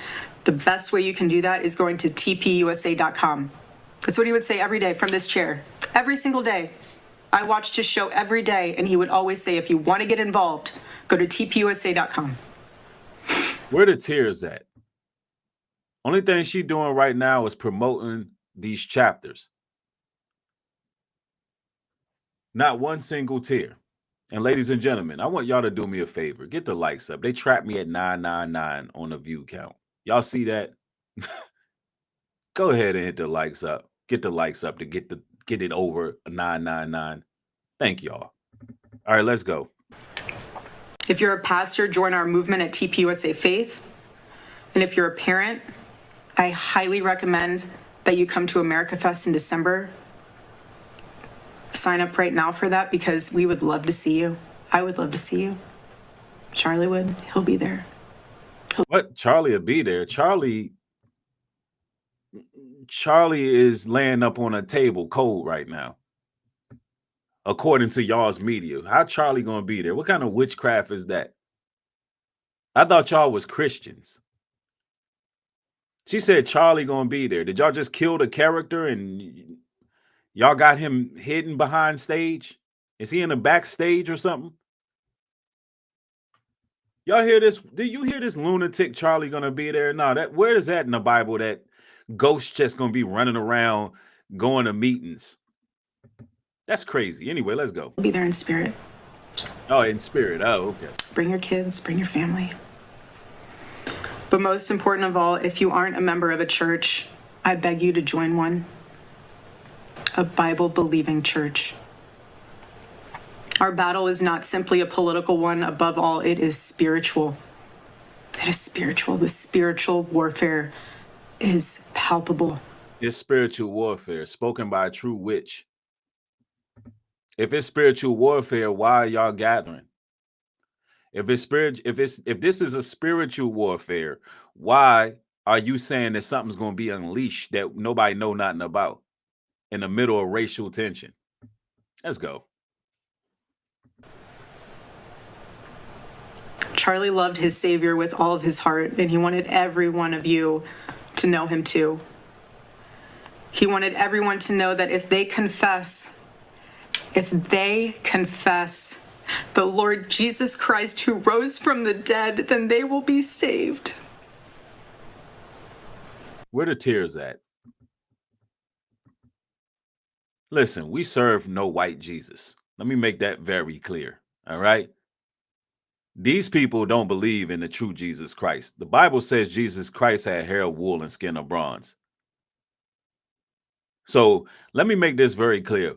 the best way you can do that is going to tpusa.com. That's what he would say every day from this chair. Every single day. I watched his show every day, and he would always say, if you want to get involved, go to tpusa.com. Where the tears at? Only thing she doing right now is promoting these chapters. Not one single tear. And ladies and gentlemen, I want y'all to do me a favor. Get the likes up. They trapped me at 999 on the view count. Y'all see that? Go ahead and hit the likes up. Get the likes up to get it over 999. Thank y'all. All right, let's go. If you're a pastor, join our movement at TPUSA Faith. And if you're a parent, I highly recommend that you come to America Fest in December. Sign up right now for that because we would love to see you. I would love to see you. Charlie would. He'll be there. What? Charlie will be there. Charlie is laying up on a table cold right now, according to y'all's media. How Charlie gonna be there? What kind of witchcraft is that? I thought y'all was Christians. She said Charlie gonna be there. Did y'all just kill the character and y'all got him hidden behind stage? Is he in the backstage or something? Y'all hear this? Do you hear this lunatic Charlie gonna be there? No, where is that in the Bible that ghosts just gonna be running around going to meetings? That's crazy. Anyway, let's go. Be there in spirit. Oh, in spirit. Oh, okay. Bring your kids, bring your family. But most important of all, if you aren't a member of a church, I beg you to join one. A Bible-believing church. Our battle is not simply a political one. Above all, it is spiritual. It is spiritual. The spiritual warfare is palpable. It's spiritual warfare spoken by a true witch. If it's spiritual warfare, why are y'all gathering? If this is a spiritual warfare, why are you saying that something's going to be unleashed that nobody know nothing about in the middle of racial tension? Let's go. Charlie loved his Savior with all of his heart, and he wanted every one of you to know him too. He wanted everyone to know that if they confess the Lord Jesus Christ who rose from the dead, then they will be saved. Where the tears at? Listen, we serve no white Jesus. Let me make that very clear. All right. These people don't believe in the true Jesus Christ. The Bible says Jesus Christ had hair of wool and skin of bronze. So let me make this very clear.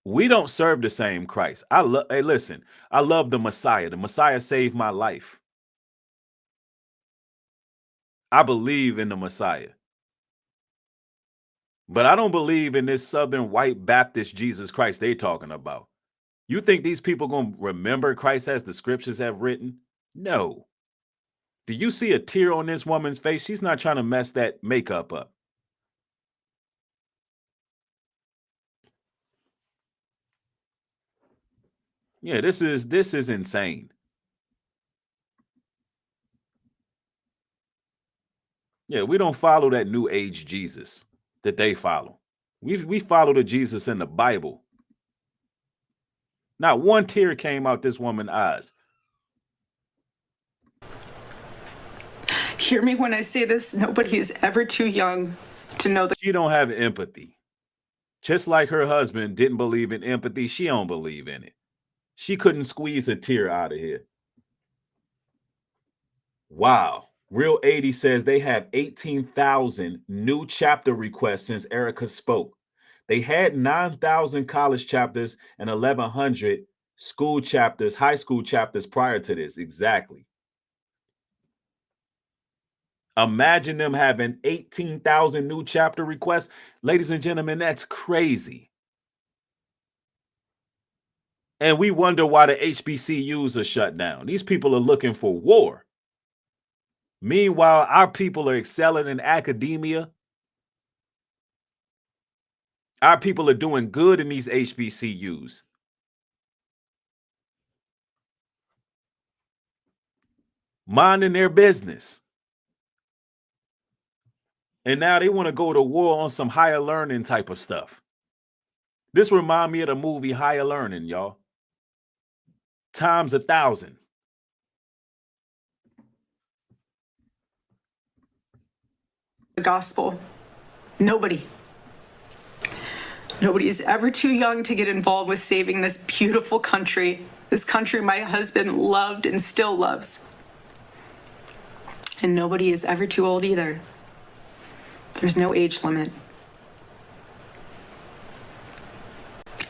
We don't serve the same Christ. Hey, listen, I love the Messiah. The Messiah saved my life. I believe in the Messiah. But I don't believe in this Southern white Baptist Jesus Christ they're talking about. You think these people going to remember Christ as the scriptures have written? No. Do you see a tear on this woman's face? She's not trying to mess that makeup up. Yeah, this is insane. Yeah, we don't follow that new age Jesus that they follow. We follow the Jesus in the Bible. Not one tear came out this woman's eyes. Hear me when I say this, nobody is ever too young to know that She don't have empathy. Just like her husband didn't believe in empathy, she don't believe in it. She couldn't squeeze a tear out of here. Wow. Real 80 says they have 18,000 new chapter requests since Erica spoke. They had 9,000 college chapters and 1,100 school chapters, high school chapters prior to this. Exactly. Imagine them having 18,000 new chapter requests. Ladies and gentlemen, that's crazy. And we wonder why the HBCUs are shut down. These people are looking for war. Meanwhile, our people are excelling in academia. Our people are doing good in these HBCUs. Minding their business. And now they want to go to war on some higher learning type of stuff. This reminds me of the movie Higher Learning, y'all. Times 1,000. the gospel. Nobody is ever too young to get involved with saving this beautiful country, this country my husband loved and still loves. And nobody is ever too old either. There's no age limit.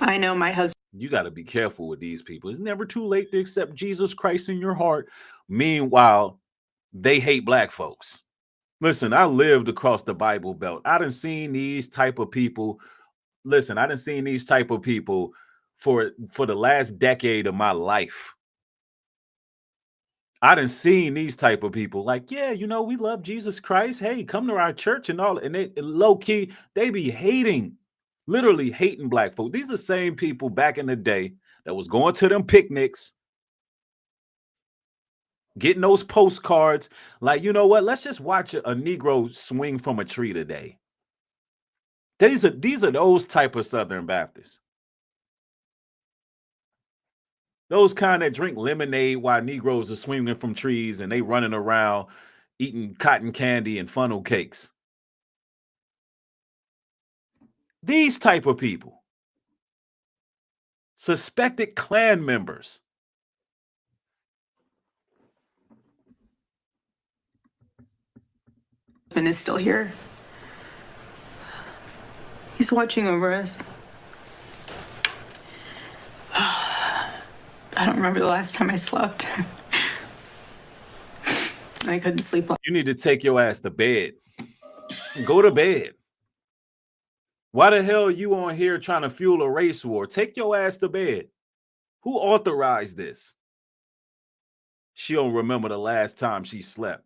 I know my husband. You got to be careful with these people. It's never too late to accept Jesus Christ in your heart. Meanwhile, they hate black folks. Listen, I lived across the Bible Belt. I done seen these type of people. Listen, I done seen these type of people for the last decade of my life. I done seen these type of people like, yeah, you know, we love Jesus Christ. Hey, come to our church and all. And they low key, they be hating, literally hating black folk. These are the same people back in the day that was going to them picnics, getting those postcards. Like, you know what? Let's just watch a Negro swing from a tree today. These are those type of Southern Baptists. Those kind that drink lemonade while Negroes are swinging from trees and they running around eating cotton candy and funnel cakes. These type of people. Suspected Klan members. And is still here. He's watching over us. I don't remember the last time I slept. I couldn't sleep. You need to take your ass to bed. Go to bed. Why the hell are you on here trying to fuel a race war? Take your ass to bed. Who authorized this? She don't remember the last time she slept.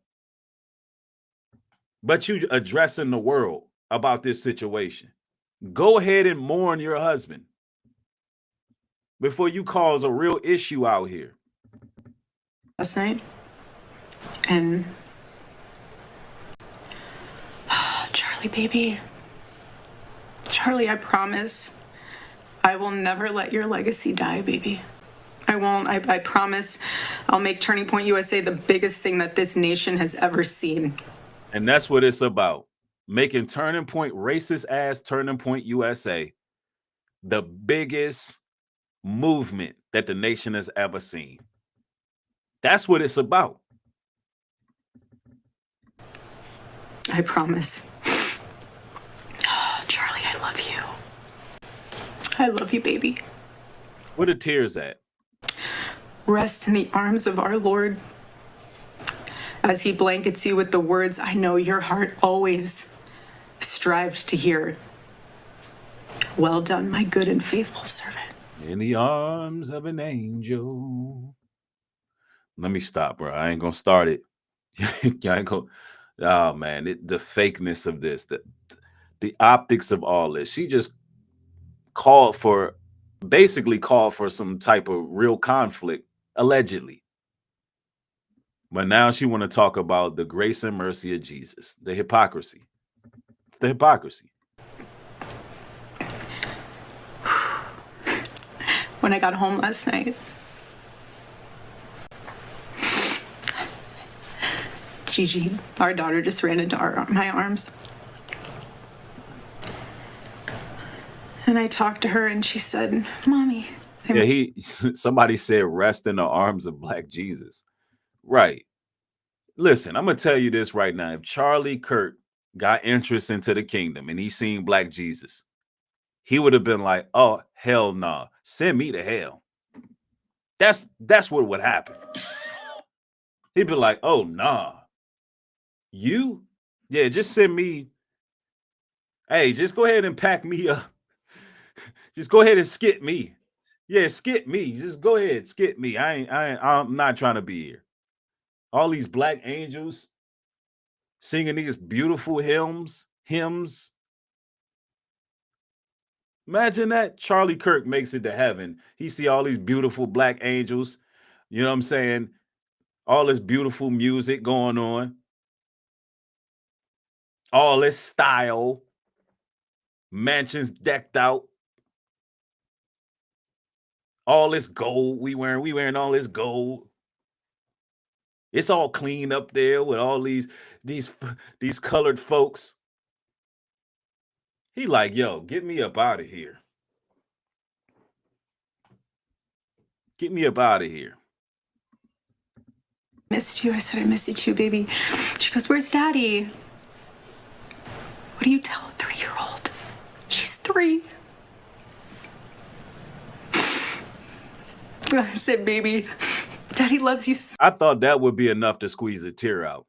But you addressing the world about this situation. Go ahead and mourn your husband before you cause a real issue out here. last night. And Charlie, baby. Charlie, I promise I will never let your legacy die, baby. I won't. I promise I'll make Turning Point USA the biggest thing that this nation has ever seen. And that's what it's about. Making Turning Point, racist ass Turning Point USA, the biggest movement that the nation has ever seen. That's what it's about. I promise. Oh, Charlie, I love you. I love you, baby. Where the tears at? Rest in the arms of our Lord as he blankets you with the words I know your heart always strived to hear. Well done, my good and faithful servant. In the arms of an angel. Let me stop, bro. I ain't gonna start it. I ain't gonna. Oh man, the fakeness of this, the optics of all this. She just basically called for some type of real conflict, allegedly. But now she want to talk about the grace and mercy of Jesus, the hypocrisy. It's the hypocrisy. When I got home last night, Gigi, our daughter, just ran into my arms. And I talked to her and she said, Mommy. Yeah, somebody said rest in the arms of Black Jesus. Right. Listen, I'm going to tell you this right now. If Charlie Kirk got interest into the kingdom and he seen Black Jesus, he would have been like, oh, hell nah. Send me to hell. That's what would happen. He'd be like, oh, nah. You? Yeah, just send me. Hey, just go ahead and pack me up. Just go ahead and skip me. Yeah, skip me. Just go ahead, skip me. I'm not trying to be here. All these Black angels singing these beautiful hymns. Imagine that. Charlie Kirk makes it to heaven. He see all these beautiful Black angels. You know what I'm saying? All this beautiful music going on. All this style. Mansions decked out. All this gold we wearing all this gold. It's all clean up there with all these colored folks. He like, yo, get me up out of here. Get me up out of here. Missed you. I said, I miss you too, baby. She goes, where's Daddy? What do you tell a 3-year-old? She's 3. I said, baby, Daddy loves you so. I thought that would be enough to squeeze a tear out.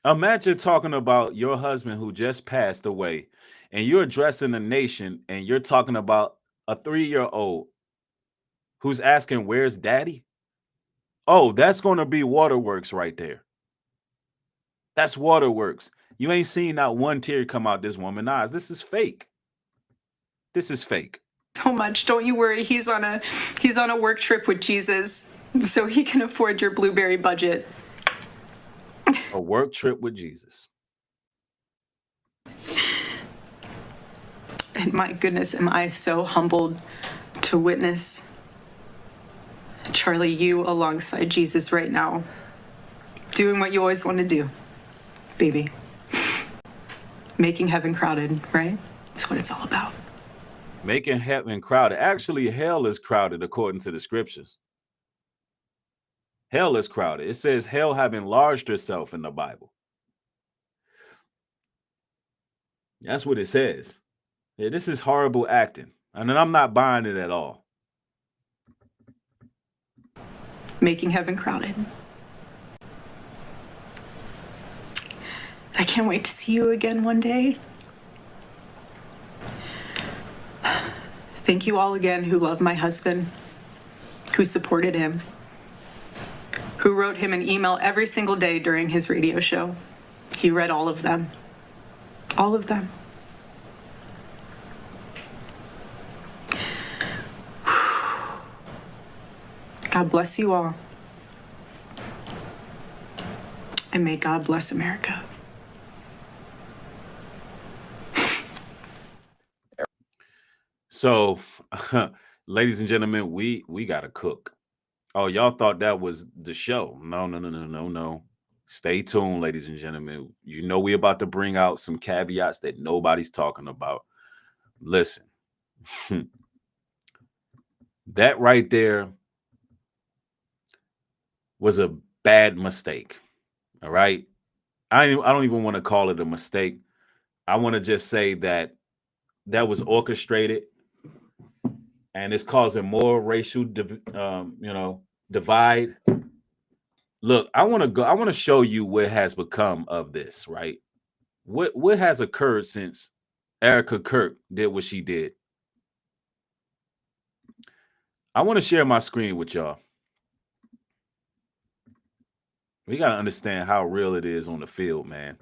Imagine talking about your husband who just passed away and you're addressing the nation and you're talking about a 3-year-old who's asking, where's Daddy? Oh, that's going to be waterworks right there. That's waterworks. You ain't seen not one tear come out this woman's eyes. This is fake. This is fake. So much. Don't you worry. He's on a work trip with Jesus, so he can afford your blueberry budget. A work trip with Jesus. And my goodness, am I so humbled to witness Charlie, you alongside Jesus right now, doing what you always want to do, baby. Making heaven crowded, right? That's what it's all about. Making heaven crowded. Actually, hell is crowded according to the scriptures. Hell is crowded. It says hell have enlarged herself in the Bible. That's what it says. Yeah, this is horrible acting. And I'm not buying it at all. Making heaven crowded. I can't wait to see you again one day. Thank you all again who love my husband, who supported him, who wrote him an email every single day during his radio show. He read all of them. All of them. God bless you all. And may God bless America. So, ladies and gentlemen, we got to cook. Oh, y'all thought that was the show. No. Stay tuned, ladies and gentlemen. You know we about to bring out some caveats that nobody's talking about. Listen, that right there was a bad mistake. All right. I don't even want to call it a mistake. I want to just say that was orchestrated, and it's causing more racial, divide. Look, I want to show you what has become of this, right? What has occurred since Erica Kirk did what she did? I want to share my screen with y'all. We got to understand how real it is on the field, man.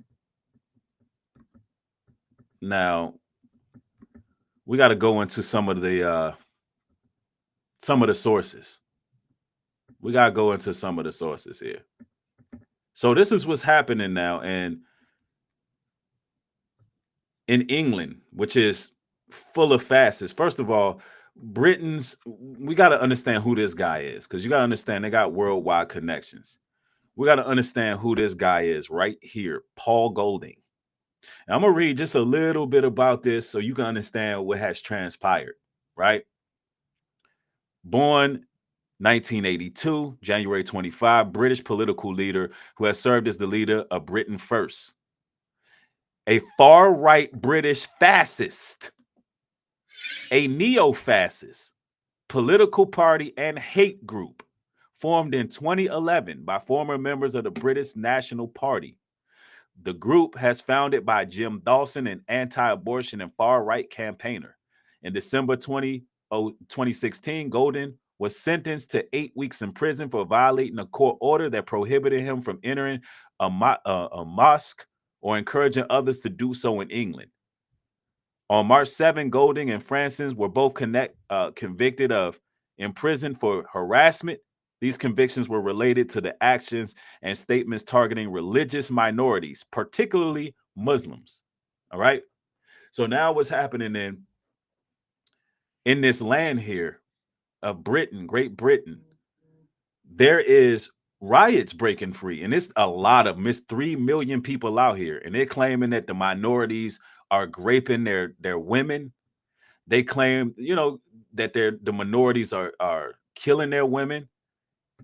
Now, we got to go into some of the sources. We got to go into some of the sources here. So this is what's happening now, and in England, which is full of fascists. First of all, we got to understand who this guy is, because you got to understand they got worldwide connections. We got to understand who this guy is right here, Paul Golding. And I'm going to read just a little bit about this so you can understand what has transpired, right? Born 1982, January 25, British political leader who has served as the leader of Britain First. A far-right British fascist, a neo-fascist political party and hate group formed in 2011 by former members of the British National Party. The group has founded by Jim Dawson, an anti-abortion and far-right campaigner. In December 2016, Golding was sentenced to 8 weeks in prison for violating a court order that prohibited him from entering a mosque or encouraging others to do so in England. On March 7, Golding and Francis were both convicted of imprisonment for harassment. These convictions were related to the actions and statements targeting religious minorities, particularly Muslims. All right. So now what's happening in this land here of Britain, Great Britain, there is riots breaking free, and it's a lot of 3 million people out here, and they're claiming that the minorities are raping their women. They claim, that the minorities are killing their women,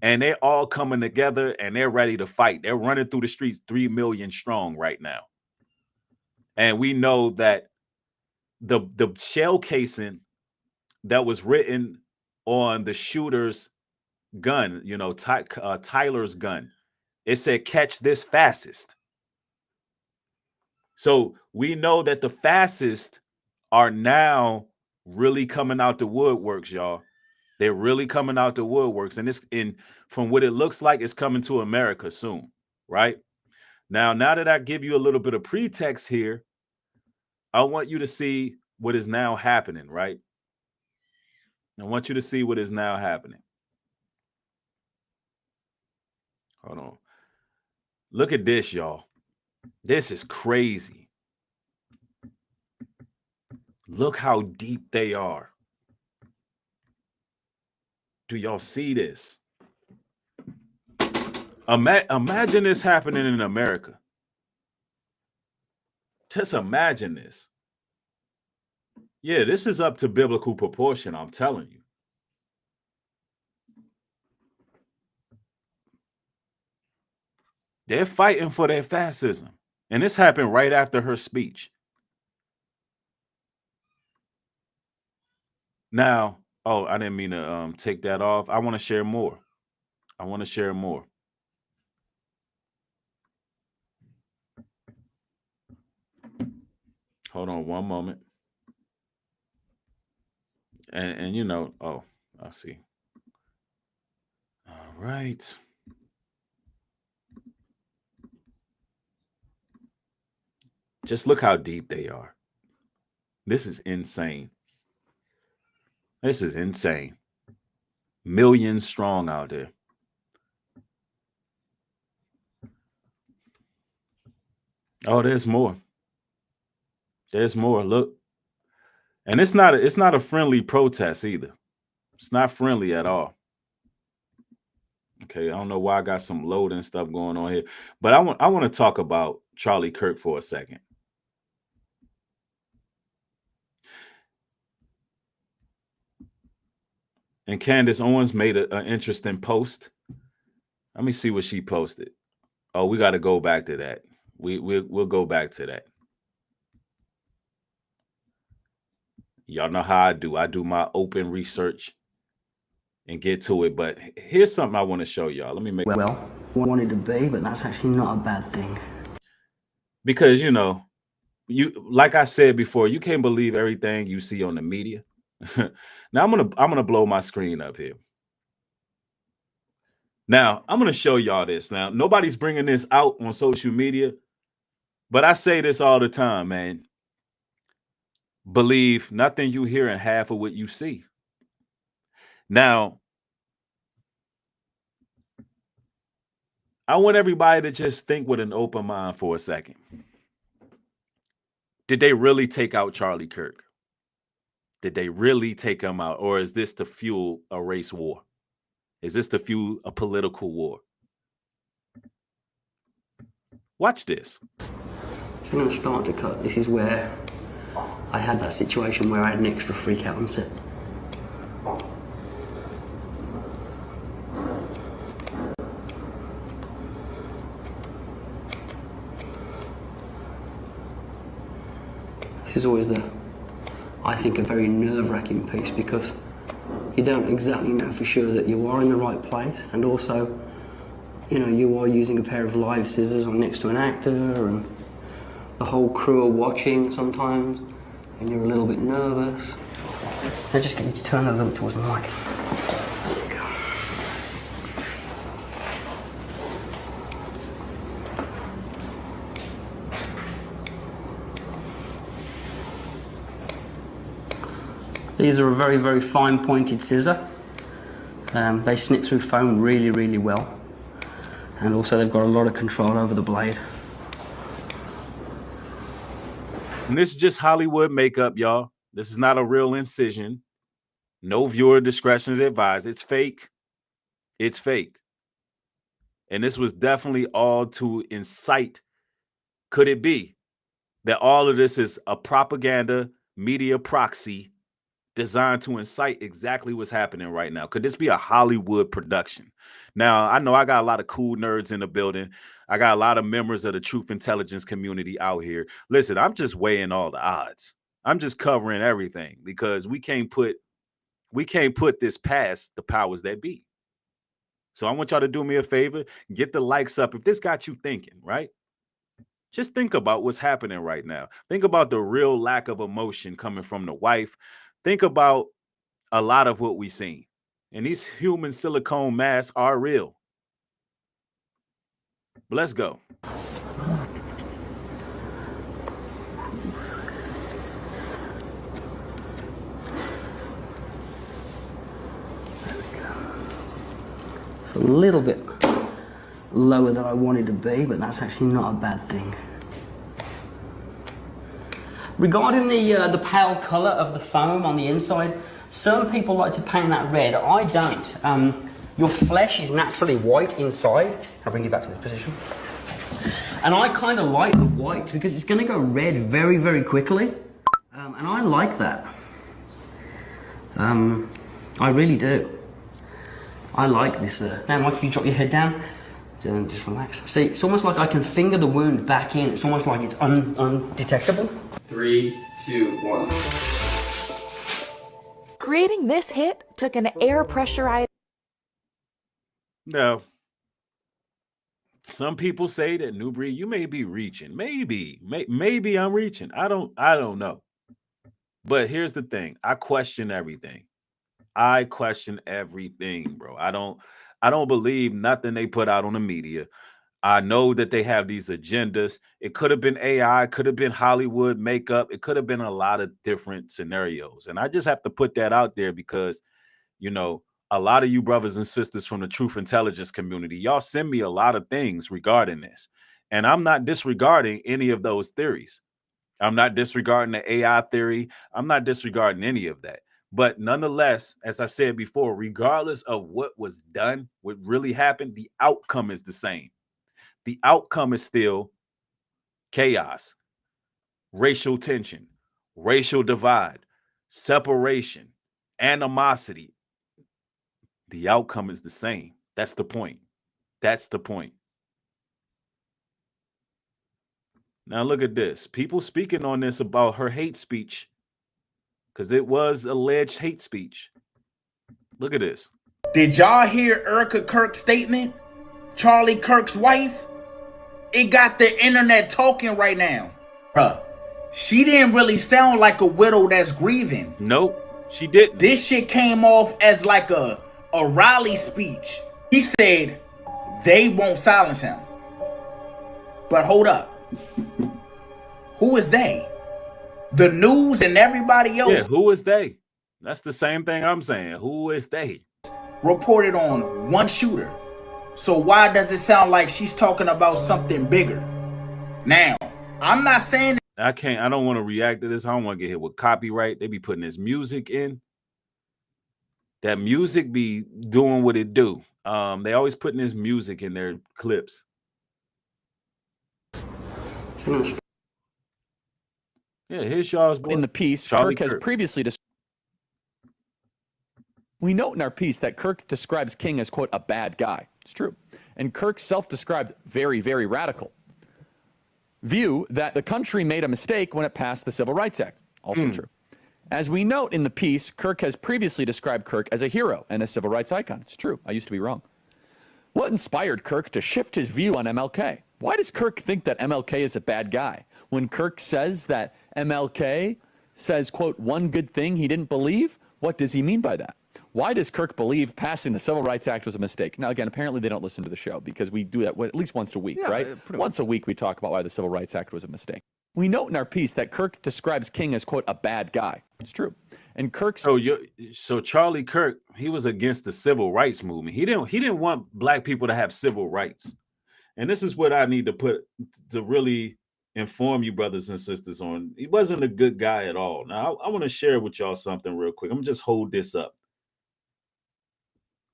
and they're all coming together and they're ready to fight. They're running through the streets 3 million strong right now. And we know that the shell casing that was written on the shooter's gun, Tyler's gun, it said, "Catch this fascist." So we know that the fascists are now really coming out the woodworks, y'all. They're really coming out the woodworks, and from what it looks like, it's coming to America soon, right? Now that I give you a little bit of pretext here, I want you to see what is now happening, right? I want you to see what is now happening. Hold on. Look at this, y'all. This is crazy. Look how deep they are. Do y'all see this? Imagine this happening in America. Just imagine this. Yeah, this is up to biblical proportion, I'm telling you. They're fighting for their fascism. And this happened right after her speech. Now, I didn't mean to take that off. I want to share more. Hold on one moment. And I see. All right. Just look how deep they are. This is insane. This is insane. Millions strong out there. Oh, there's more. There's more. Look. And it's not a friendly protest either. It's not friendly at all. Okay, I don't know why I got some loading stuff going on here, but I want to talk about Charlie Kirk for a second. And Candace Owens made an interesting post. Let me see what she posted. Oh, we got to go back to that. We'll go back to that. Y'all know how I do. I do my open research and get to it. But here's something I want to show y'all. Let me make well wanted to be, but that's actually not a bad thing. Because you know, like I said before, you can't believe everything you see on the media. Now I'm gonna blow my screen up here. Now I'm gonna show y'all this. Now nobody's bringing this out on social media, but I say this all the time, man. Believe nothing you hear and half of what you see. Now, I want everybody to just think with an open mind for a second. Did they really take out Charlie Kirk? Did they really take him out? Or is this to fuel a race war? Is this to fuel a political war? Watch this. So I'm going to start to cut. This is where I had that situation where I had an extra freak out on set. This is always I think, a very nerve-wracking piece because you don't exactly know for sure that you are in the right place, and also, you know, you are using a pair of live scissors on next to an actor, and the whole crew are watching sometimes, and you're a little bit nervous. I just get you to turn a little bit towards my mic. There you go. These are a very, very fine pointed scissor. They snip through foam really, really well. And also they've got a lot of control over the blade. And this is just Hollywood makeup, y'all. This is not a real incision. No viewer discretion is advised. It's fake. It's fake. And this was definitely all to incite. Could it be that all of this is a propaganda media proxy designed to incite exactly what's happening right now? Could this be a Hollywood production? Now, I know I got a lot of cool nerds in the building. I got a lot of members of the truth intelligence community out here. Listen, I'm just weighing all the odds. I'm just covering everything because we can't put this past the powers that be. So I want y'all to do me a favor, get the likes up. If this got you thinking, right? Just think about what's happening right now. Think about the real lack of emotion coming from the wife. Think about a lot of what we've seen. And these human silicone masks are real. But let's go. It's a little bit lower than I wanted to be, but that's actually not a bad thing. Regarding the pale colour of the foam on the inside, some people like to paint that red. I don't. Your flesh is naturally white inside. I'll bring you back to this position. And I kind of like the white because it's going to go red very, very quickly. And I like that. I really do. I like this. Now, Mike, if you drop your head down, just relax. See, it's almost like I can finger the wound back in. It's almost like it's undetectable. 3, 2, 1. Creating this hit took an air pressurized. Now, some people say that Nubreed, you may be reaching. Maybe I'm reaching. I don't know. But here's the thing. I question everything. I question everything, bro. I don't believe nothing they put out on the media. I know that they have these agendas. It could have been AI, could have been Hollywood makeup. It could have been a lot of different scenarios. And I just have to put that out there because, you know, a lot of you brothers and sisters from the truth intelligence community, y'all send me a lot of things regarding this. And I'm not disregarding any of those theories. I'm not disregarding the AI theory. I'm not disregarding any of that. But nonetheless, as I said before, regardless of what was done, what really happened, the outcome is the same. The outcome is still chaos, racial tension, racial divide, separation, animosity. The outcome is the same. That's the point. That's the point. Now look at this. People speaking on this about her hate speech, because it was alleged hate speech. Look at this. Did y'all hear Erica Kirk's statement? Charlie Kirk's wife? It got the internet talking right now. Bruh, she didn't really sound like a widow that's grieving. Nope, she didn't. This shit came off as like a rally speech. He said they won't silence him. But hold up. Who is they? The news and everybody else. Yeah, who is they? That's the same thing I'm saying. Who is they? Reported on one shooter. So why does it sound like she's talking about something bigger? Now, I'm not saying I don't want to react to this. I don't want to get hit with copyright. They be putting this music in. That music be doing what it do. They always putting this music in their clips. Yeah, here's y'all's boy. In the piece, Charlie Kirk has previously described. We note in our piece that Kirk describes King as, quote, a bad guy. It's true. And Kirk's self-described very, very radical view that the country made a mistake when it passed the Civil Rights Act. Also true. As we note in the piece, Kirk has previously described Kirk as a hero and a civil rights icon. It's true. I used to be wrong. What inspired Kirk to shift his view on MLK? Why does Kirk think that MLK is a bad guy? When Kirk says that MLK says, quote, one good thing he didn't believe, what does he mean by that? Why does Kirk believe passing the Civil Rights Act was a mistake? Now, again, apparently they don't listen to the show because we do that at least once a week, right? Once a week we talk about why the Civil Rights Act was a mistake. We note in our piece that Kirk describes King as, quote, a bad guy. It's true. And Kirk's so Charlie Kirk, he was against the civil rights movement. He didn't want black people to have civil rights. And this is what I need to put to really inform you brothers and sisters on. He wasn't a good guy at all. Now I want to share with y'all something real quick. I'm gonna just hold this up.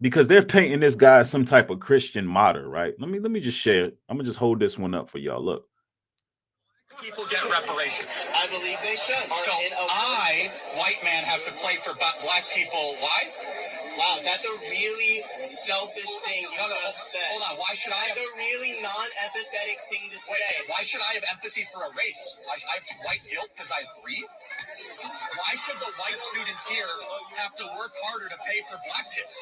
Because they're painting this guy as some type of Christian martyr, right? Let me just share it. I'm gonna just hold this one up for y'all. Look. People get reparations. I believe they should. So I, white man, have to play for black people. Why? Wow, that's a really selfish thing you just said. Hold on. Why should I have? That's a really non-empathetic thing to say. Why should I have empathy for a race? I have white guilt because I breathe? Why should the white students here have to work harder to pay for black kids?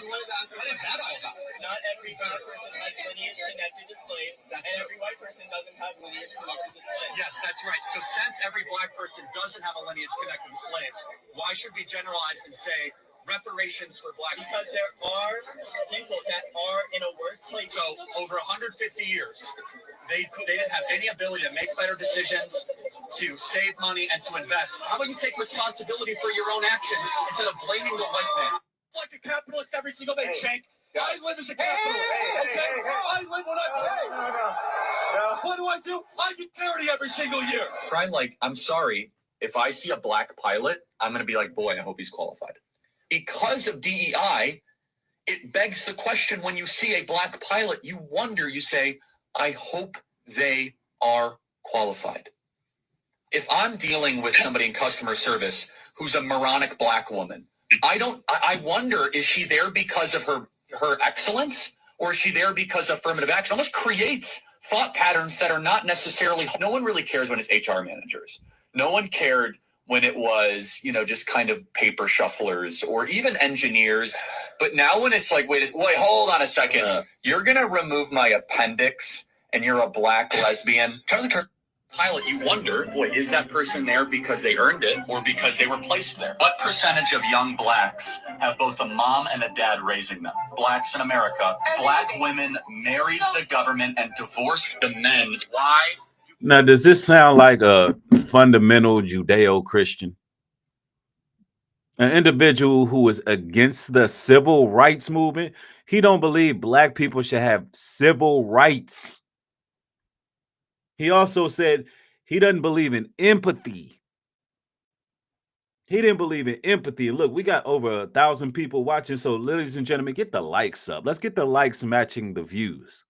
What is that all about? Not every black person has lineage connected to slaves, and every white person doesn't have lineage connected to slaves. Yes, that's right. So since every black person doesn't have a lineage connected to slaves, why should we generalize and say reparations for black people? Because there are people that are in a worse place. So over 150 years, they didn't have any ability to make better decisions, to save money, and to invest. How about you take responsibility for your own actions instead of blaming the white man? Like a capitalist every single day, Shank. I live as a capitalist. Okay? I live when I play. What do? I get charity every single year. Brian, I'm sorry. If I see a black pilot, I'm going to be like, boy, I hope he's qualified. Because of DEI, it begs the question when you see a black pilot, you wonder, you say, I hope they are qualified. If I'm dealing with somebody in customer service who's a moronic black woman, I wonder, is she there because of her excellence, or is she there because of affirmative action? It almost creates thought patterns that are not necessarily, no one really cares when it's HR managers. No one cared when it was, just kind of paper shufflers or even engineers. But now when it's like, wait, hold on a second. You're going to remove my appendix and you're a black lesbian. Charlie Kirk pilot, you wonder, boy, is that person there because they earned it or because they were placed there? What percentage of young blacks have both a mom and a dad raising them? Blacks in America. Black women married the government and divorced the men. Why? Now, does this sound like a fundamental Judeo-Christian? An individual who is against the civil rights movement. He don't believe black people should have civil rights. He also said he doesn't believe in empathy. He didn't believe in empathy. And look, we got over 1,000 people watching. So, ladies and gentlemen, get the likes up. Let's get the likes matching the views.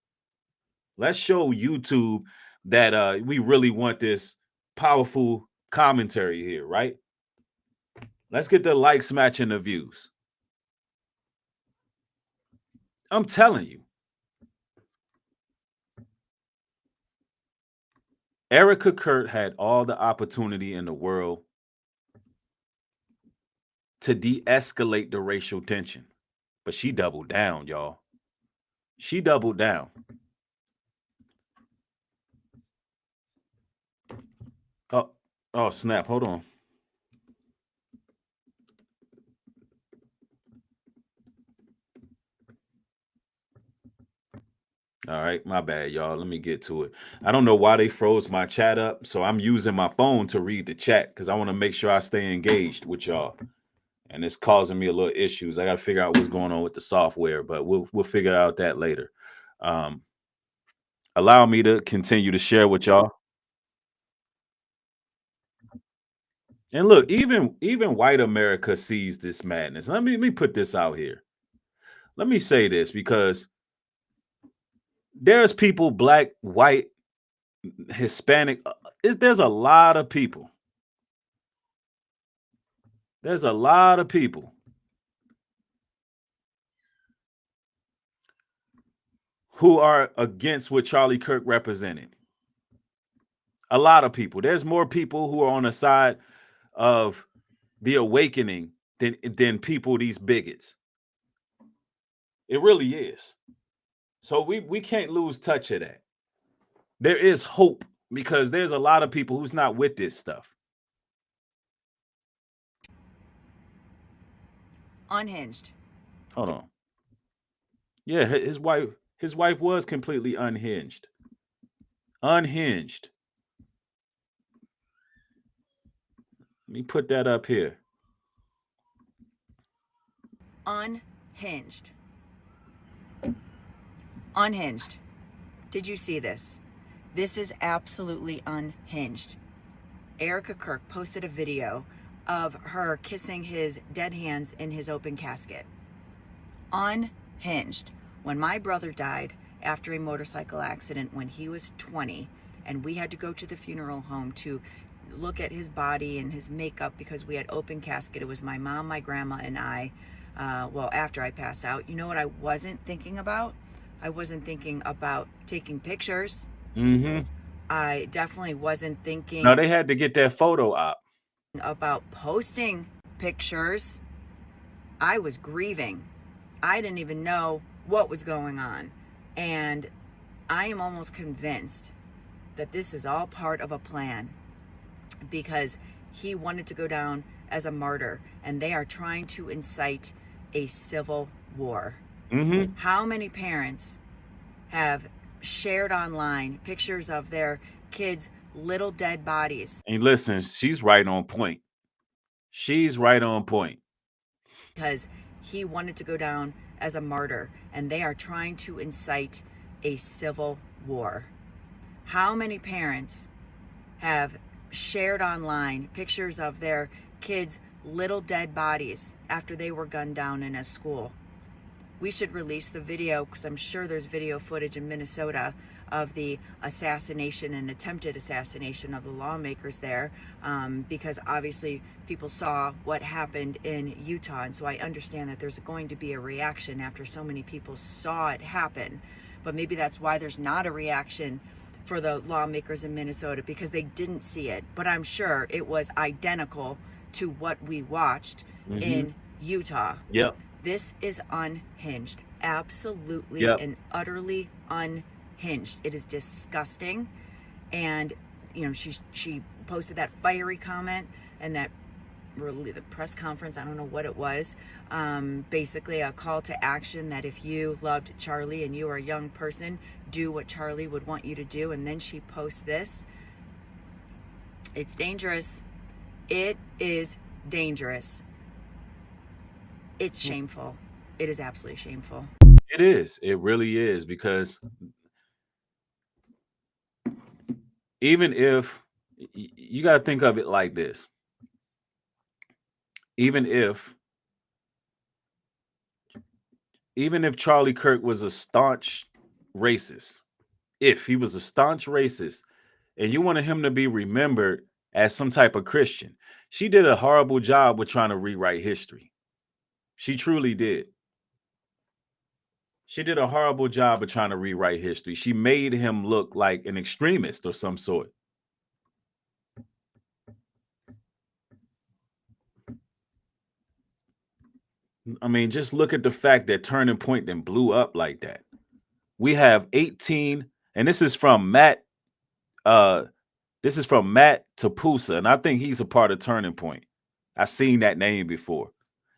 Let's show YouTube that we really want this powerful commentary here, right? Let's get the likes matching the views. I'm telling you. Erica Kirk had all the opportunity in the world to de-escalate the racial tension, but she doubled down, y'all. She doubled down. Oh, snap. Hold on. All right, my bad, y'all. Let me get to it. I don't know why they froze my chat up, so I'm using my phone to read the chat because I want to make sure I stay engaged with y'all. And it's causing me a little issues. I got to figure out what's going on with the software, but we'll figure out that later. Allow me to continue to share with y'all. And look, even white America sees this madness. Let me put this out here. Let me say this because there's people, black, white, Hispanic. There's a lot of people. There's a lot of people who are against what Charlie Kirk represented. A lot of people. There's more people who are on the side of the awakening than people, these bigots. It really is. So we can't lose touch of that. There is hope because there's a lot of people who's not with this stuff. Unhinged. Hold on. Yeah, his wife was completely unhinged. Unhinged. Let me put that up here. Unhinged. Unhinged. Did you see this? This is absolutely unhinged. Erica Kirk posted a video of her kissing his dead hands in his open casket. Unhinged. When my brother died after a motorcycle accident when he was 20, and we had to go to the funeral home to look at his body and his makeup because we had open casket. It was my mom, my grandma, and I. Well, after I passed out, you know what I wasn't thinking about? I wasn't thinking about taking pictures. Mm-hmm. I definitely wasn't thinking. No, they had to get that photo up. About posting pictures. I was grieving. I didn't even know what was going on. And I am almost convinced that this is all part of a plan because he wanted to go down as a martyr and they are trying to incite a civil war. Mm-hmm. How many parents have shared online pictures of their kids' little dead bodies? And listen, she's right on point. She's right on point. Because he wanted to go down as a martyr and they are trying to incite a civil war. How many parents have shared online pictures of their kids' little dead bodies after they were gunned down in a school? We should release the video because I'm sure there's video footage in Minnesota of the assassination and attempted assassination of the lawmakers there, because obviously people saw what happened in Utah. And so I understand that there's going to be a reaction after so many people saw it happen. But maybe that's why there's not a reaction for the lawmakers in Minnesota, because they didn't see it. But I'm sure it was identical to what we watched in Utah. Yep. This is unhinged. Absolutely and utterly unhinged. It is disgusting. And, you know, she posted that fiery comment and that the press conference, I don't know what it was, basically a call to action that if you loved Charlie and you are a young person, do what Charlie would want you to do. And then she posts this. It's dangerous. It is dangerous. It's shameful. It is absolutely shameful. It is. It really is, because even if you got to think of it like this, even if Charlie Kirk was a staunch racist, if he was a staunch racist, and you wanted him to be remembered as some type of Christian, she did a horrible job with trying to rewrite history. She truly did. She did a horrible job of trying to rewrite history. She made him look like an extremist or some sort. I mean, just look at the fact that Turning Point then blew up like that. We have 18, and this is from Matt. This is from Matt Tapusa, and I think he's a part of Turning Point. I've seen that name before,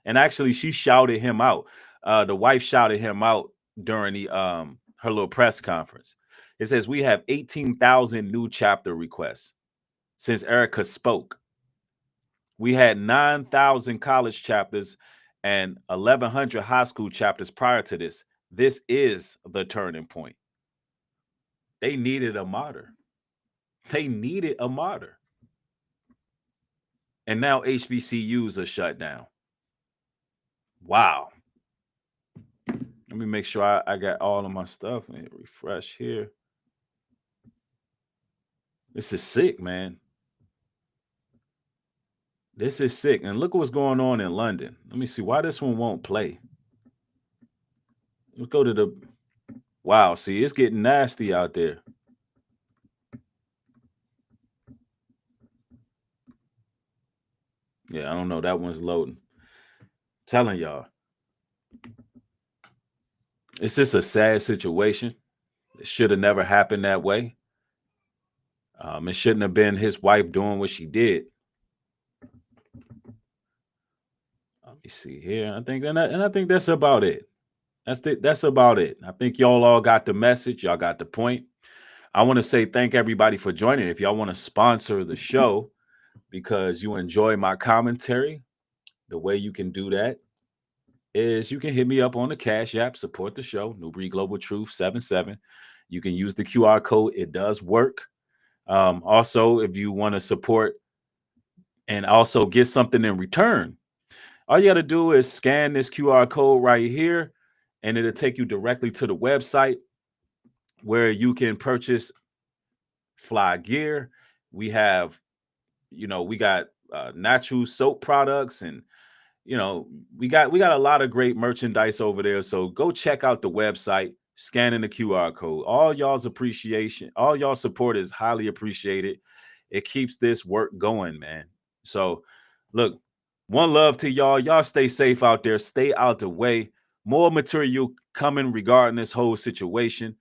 and actually, she shouted him out. The wife shouted him out during the her little press conference. It says we have 18,000 new chapter requests since Erica spoke. We had 9,000 college chapters and 1,100 high school chapters prior to this. This is the turning point. They needed a martyr. They needed a martyr. And now HBCUs are shut down. Wow. Let me make sure I got all of my stuff. Let me refresh here. This is sick, man. This is sick. And look what's going on in London. Let me see why this one won't play. Let's go to the... Wow, see, it's getting nasty out there. Yeah, I don't know. That one's loading. Telling y'all. It's just a sad situation. It should have never happened that way. It shouldn't have been his wife doing what she did. Let me see here. I think, and I think that's about it. That's about it. I think y'all all got the message. Y'all got the point. I want to say thank everybody for joining. If y'all want to sponsor the show because you enjoy my commentary, the way you can do that is you can hit me up on the Cashapp, support the show, Nubreed Global Truth 77. You can use the QR code. It does work. Also, if you want to support and also get something in return, all you got to do is scan this QR code right here, and it'll take you directly to the website where you can purchase fly gear. We have, we got natural soap products, and we got a lot of great merchandise over there. So go check out the website, scanning the QR code. All y'all's appreciation, all y'all support is highly appreciated. It keeps this work going, man. So look, one love to y'all. Y'all stay safe out there. Stay out the way. More material coming regarding this whole situation.